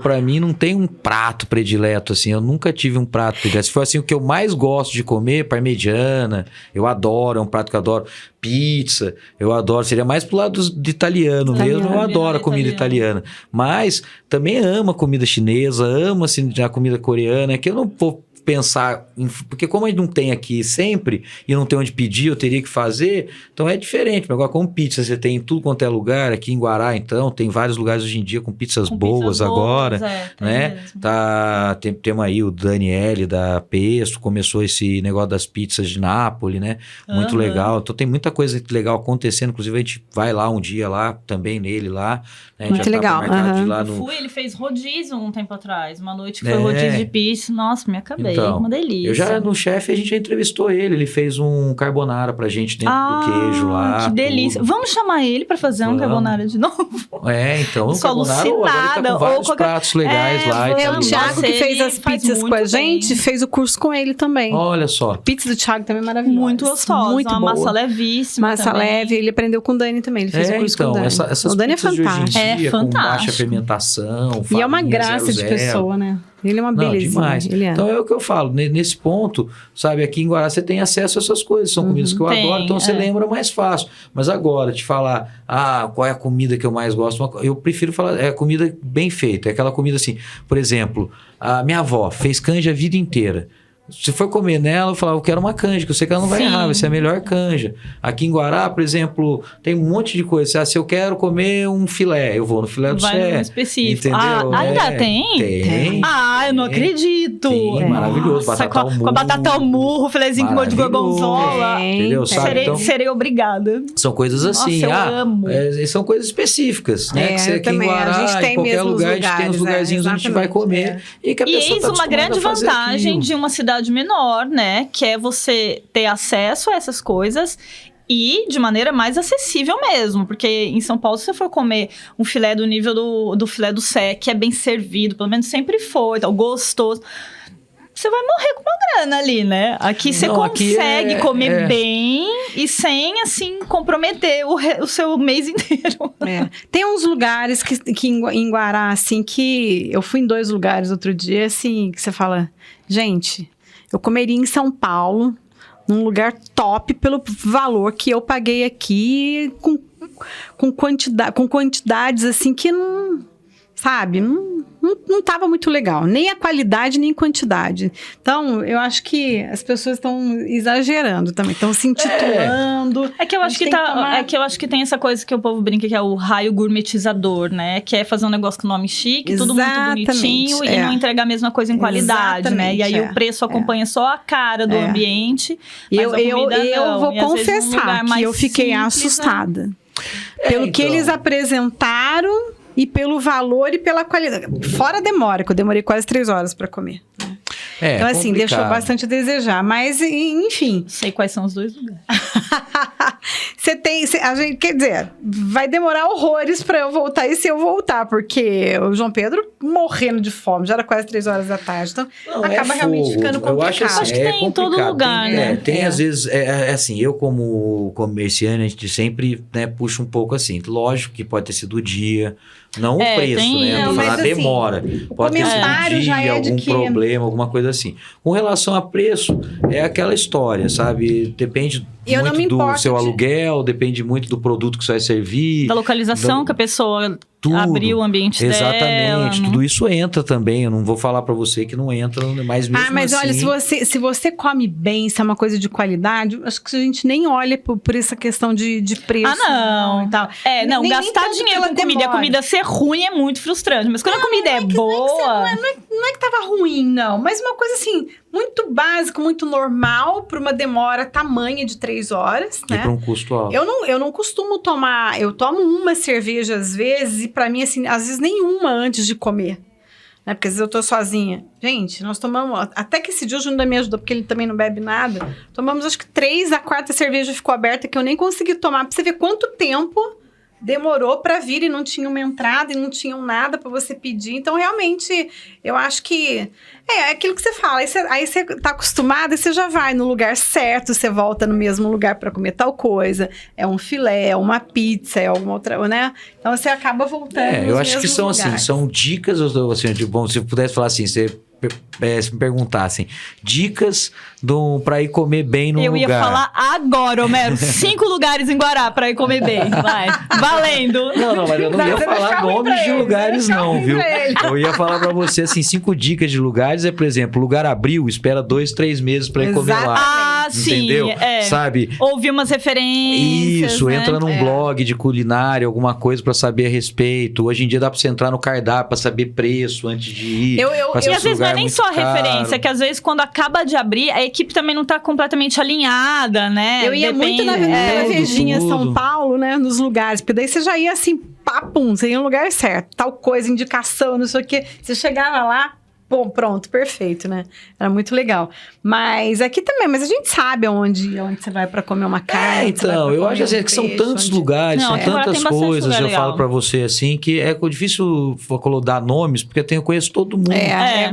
C: Pra mim, não tem um prato predileto, assim. Eu nunca tive um prato predileto. Se for assim, o que eu mais gosto de comer, parmegiana, eu adoro, é um prato que eu adoro. Pizza, eu adoro. Seria mais pro lado de italiano mesmo. Eu adoro a comida italiana. Mas também amo a comida chinesa, amo, assim, a comida coreana. É que eu não vou pensar... Porque como a gente não tem aqui sempre, e não tem onde pedir, eu teria que fazer, então é diferente. Agora, como pizza, você tem em tudo quanto é lugar, aqui em Guará, então, tem vários lugares hoje em dia com pizzas boas agora, né? Temos aí o Daniele da Pesto, começou esse negócio das pizzas de Nápoles, né? Muito legal. Então, tem muita coisa legal acontecendo, inclusive a gente vai lá um dia lá, também nele lá, né?
A: Muito legal.
B: Ele fez rodízio um tempo atrás, uma noite que foi rodízio de pizza, nossa, me acabei, então, uma delícia.
C: Eu já, no chefe, a gente já entrevistou ele fez um carbonara pra gente dentro do queijo lá.
B: Que delícia. Tudo. Vamos chamar ele pra fazer um carbonara de novo?
C: Então, o carbonara agora ele tá com vários pratos legais lá.
A: O Thiago que fez as pizzas com a gente, fez o curso com ele também.
C: Olha só.
A: Pizza do Thiago também é maravilhosa.
B: Muito gostosa, muito boa. Massa levíssima
A: Massa leve, ele aprendeu com o Dani também, ele fez o curso com o Dani.
C: O Dani é fantástico. Com baixa fermentação,
A: e é uma graça de pessoa, né? Ele é uma belezinha.
C: Demais. Então é o que eu falo, nesse ponto, sabe, aqui em Guará você tem acesso a essas coisas, são comidas que eu adoro, então você lembra mais fácil. Mas agora, te falar, qual é a comida que eu mais gosto, eu prefiro falar, é comida bem feita, é aquela comida assim, por exemplo, a minha avó fez canja a vida inteira. Se for comer nela, eu falava, eu quero uma canja, que eu sei que ela não vai errar, vai ser a melhor canja. Aqui em Guará, por exemplo, tem um monte de coisa. Se eu quero comer um filé, eu vou no filé do Sé.
B: Vai no específico.
C: Entendeu?
B: Ainda tem?
C: Tem.
B: Eu não acredito.
C: Tem, maravilhoso. Batata ao murro.
B: Com a batata ao murro, filézinho com molho de gorgonzola.
C: Entendeu?
B: Serei obrigada.
C: São coisas assim.
B: Nossa, eu amo.
C: São coisas específicas, né? Que você aqui em Guará, em qualquer lugar, a gente tem uns lugarzinhos onde a gente vai comer. E que a pessoa
B: eis uma grande vantagem de uma cidade menor, né? Que é você ter acesso a essas coisas e de maneira mais acessível mesmo. Porque em São Paulo, se você for comer um filé do nível do filé do Sé, que é bem servido, pelo menos sempre foi, então, gostoso, você vai morrer com uma grana ali, né? Aqui você consegue comer bem e sem, assim, comprometer o seu mês inteiro.
A: Tem uns lugares que em Guará, assim, que... Eu fui em 2 lugares outro dia, assim, que você fala... Gente... Eu comeria em São Paulo, num lugar top, pelo valor que eu paguei aqui, com quantidades assim que não, sabe, não tava muito legal. Nem a qualidade, nem quantidade. Então, eu acho que as pessoas estão exagerando também, estão se intitulando.
B: É que eu acho que tem essa coisa que o povo brinca, que é o raio gourmetizador, né? Que é fazer um negócio com nome chique, tudo muito bonitinho e não entregar a mesma coisa em qualidade, né? E aí o preço acompanha só a cara do ambiente.
A: Eu vou confessar que eu fiquei assustada. Pelo que eles apresentaram e pelo valor e pela qualidade. Fora a demora, que eu demorei quase 3 horas para comer. Então, assim, deixou bastante a desejar. Mas, enfim.
B: Sei quais são os 2 lugares.
A: A gente, quer dizer, vai demorar horrores pra eu voltar. E se eu voltar? Porque o João Pedro morrendo de fome, já era quase 3 horas da tarde. Então, acaba realmente ficando complicado.
C: Eu acho
B: que tem em todo lugar, né?
C: Tem às vezes, assim, eu como comerciante, a gente sempre, né, puxa um pouco assim. Lógico que pode ter sido o dia, não o preço, né? Não, mas demora. Assim, pode ter sido um dia, algum problema, alguma coisa assim. Com relação a preço, é aquela história, sabe? Depende muito do seu aluguel, depende muito do produto que você vai servir.
B: Da localização que a pessoa abriu o ambiente dela.
C: Exatamente. Tudo isso entra também. Eu não vou falar pra você que não entra, mas mesmo
A: mas
C: assim...
A: olha, se você come bem, se é uma coisa de qualidade, acho que a gente nem olha por essa questão de preço.
B: Não.
A: E tal.
B: Nem gastar dinheiro com comida e a comida ser ruim é muito frustrante. Mas quando a comida é boa...
A: Não é que tava ruim, não. Mas uma coisa assim, muito básica, muito normal, por uma demora tamanha de 3 horas, né?
C: E para um custo alto.
A: Eu não costumo tomar... Eu tomo uma cerveja às vezes, e pra mim, assim, às vezes nenhuma antes de comer. Né? Porque às vezes eu tô sozinha. Gente, nós tomamos... Até que esse dia o Júnior ainda me ajudou, porque ele também não bebe nada. Tomamos, acho que 3, a 4ª cerveja ficou aberta, que eu nem consegui tomar. Pra você ver quanto tempo demorou para vir e não tinha uma entrada e não tinham nada para você pedir. Então, realmente, eu acho que é aquilo que você fala. Aí você tá acostumado e você já vai no lugar certo, você volta no mesmo lugar para comer tal coisa. É um filé, é uma pizza, é alguma outra, né? Então, você acaba voltando nos
C: eu acho que são
A: lugares.
C: Assim, são dicas, assim, bom, se eu pudesse falar assim, você se me perguntassem, dicas pra ir comer bem num lugar.
B: Eu ia falar agora, Homero, 5 lugares em Guará pra ir comer bem. Vai, valendo.
C: Não, mas eu não ia falar nomes de lugares não, viu? Eu ia falar pra você, assim, 5 dicas de lugares. Por exemplo, lugar abriu, espera 2, 3 meses pra ir comer lá. Entendeu?
B: Sim,
C: sabe?
B: Ouvir umas referências.
C: Isso, entra num blog de culinária, alguma coisa pra saber a respeito. Hoje em dia dá pra você entrar no cardápio pra saber preço antes de ir.
B: E às vezes não é nem só a referência, que às vezes quando acaba de abrir, a equipe também não tá completamente alinhada, né?
A: Eu ia muito na Vejinha São Paulo, né? Nos lugares, porque daí você já ia assim, papum, você ia no lugar certo. Tal coisa, indicação, não sei o quê. Você chegava lá, bom, pronto, perfeito, né? Era muito legal. Mas aqui também, mas a gente sabe onde você vai pra comer uma carne.
C: Então, eu acho assim, que são tantos lugares, são tantas coisas, eu falo pra você assim, que é difícil dar nomes, porque eu conheço todo mundo. E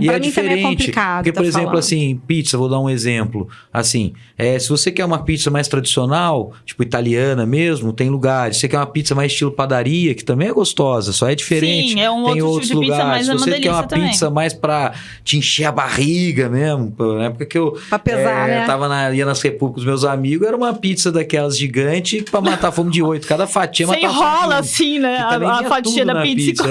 A: pra
C: é
A: mim
C: diferente.
A: É complicado,
C: porque, por exemplo, assim, pizza, vou dar um exemplo. Assim, se você quer uma pizza mais tradicional, tipo italiana mesmo, tem lugares. Se você quer uma pizza mais estilo padaria, que também é gostosa, só é diferente.
B: Sim, é um
C: tem
B: outro tipo de pizza, mas
C: se você quer uma pizza mais pra te encher a barriga mesmo, na época que eu ia nas repúblicas com os meus amigos, era uma pizza daquelas gigantes pra matar a fome de 8. Cada fatia
B: matava. Você enrola assim, né? A fatia da pizza.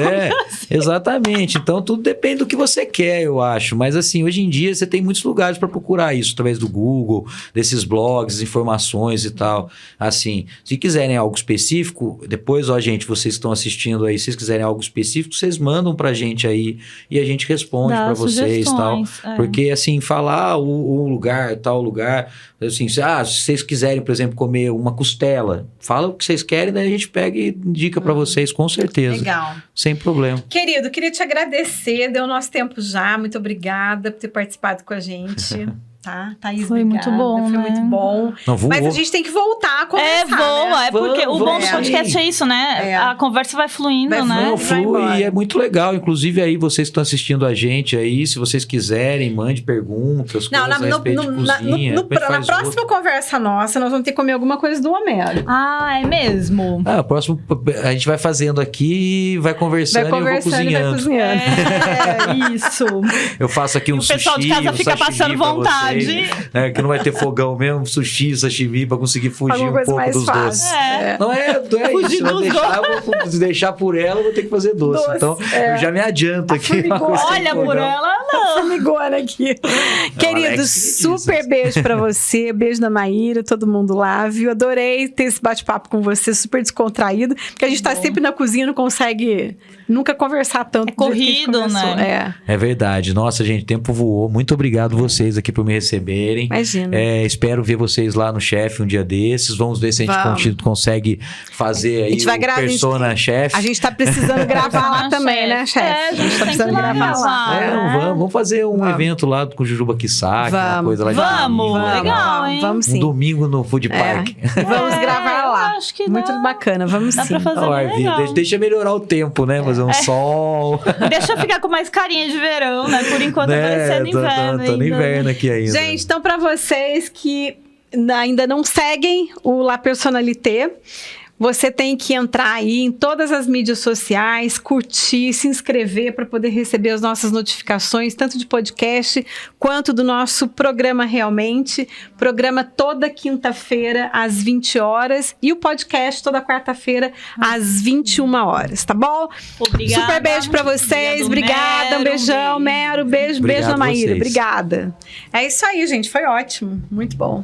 C: Exatamente. Então, tudo depende do que você quer, eu acho. Mas, assim, hoje em dia, você tem muitos lugares para procurar isso, através do Google, desses blogs, informações e tal. Assim, se quiserem algo específico, depois, gente, vocês que estão assistindo aí, se vocês quiserem algo específico, vocês mandam pra gente aí e a gente responde para vocês e tal. Porque, assim, falar o lugar, tal lugar, assim, se vocês quiserem, por exemplo, comer uma costela, fala o que vocês querem, daí a gente pega e indica para vocês, com certeza.
A: Legal.
C: Sem problema.
A: Querido, queria te agradecer, deu nosso tempo já, muito obrigada por ter participado com a gente. Tá, Thaís,
B: foi muito bom,
A: foi muito bom.
C: Mas
A: a gente tem que voltar a conversar,
B: né? Porque o bom do podcast é isso, né? A conversa vai fluindo, né?
C: Flui e é muito legal. Inclusive aí, vocês que estão assistindo a gente aí, se vocês quiserem, mande perguntas, coisas a respeito de cozinha.
A: Na próxima conversa nossa, nós vamos ter que comer alguma coisa do Homero.
B: É mesmo?
C: Próximo, a gente vai fazendo aqui, vai conversando e eu vou cozinhando.
B: Isso.
C: Eu faço aqui um sushi,
B: o pessoal de casa fica passando vontade.
C: Que não vai ter fogão mesmo, sushi, sashimi, pra conseguir fugir um pouco dos doces. Não é
B: fugir
C: isso. Se deixar por ela, eu vou ter que fazer doce. Então, eu já me adianto aqui.
B: Olha por ela, não.
A: Formigona aqui. Querido, super beijo pra você. Beijo na Maíra, todo mundo lá, viu? Adorei ter esse bate-papo com você, super descontraído. Porque a gente tá sempre na cozinha, não consegue nunca conversar tanto.
B: É corrido, né?
C: É verdade. Nossa, gente, o tempo voou. Muito obrigado vocês aqui por me receberem.
A: Imagina.
C: Espero ver vocês lá no Chef um dia desses. Vamos ver se a gente consegue fazer aí o Persona Chef.
A: A gente tá precisando gravar lá também, né, Chef?
B: A gente tá precisando gravar lá.
C: Vamos fazer um evento lá com o Jujuba Kisaki, uma coisa lá de
B: legal, hein?
A: Vamos sim.
C: Um domingo no Food Park.
A: Vamos gravar lá.
B: Acho que
A: muito bacana, vamos sim.
B: Dá pra fazer legal.
C: Deixa melhorar o tempo, né? Fazer um sol.
B: Deixa eu ficar com mais carinha de verão, né? Por enquanto vai ser no inverno.
C: Tô no inverno aqui ainda.
A: Gente, então pra vocês que ainda não seguem o La Personnalité, você tem que entrar aí em todas as mídias sociais, curtir, se inscrever para poder receber as nossas notificações, tanto de podcast quanto do nosso programa Realmente. Programa toda quinta-feira às 20 horas e o podcast toda quarta-feira às 21 horas, tá bom?
B: Obrigada.
A: Super beijo para vocês. Obrigada, um beijão, Mero. Beijo na Maíra. Obrigada. É isso aí, gente. Foi ótimo. Muito bom.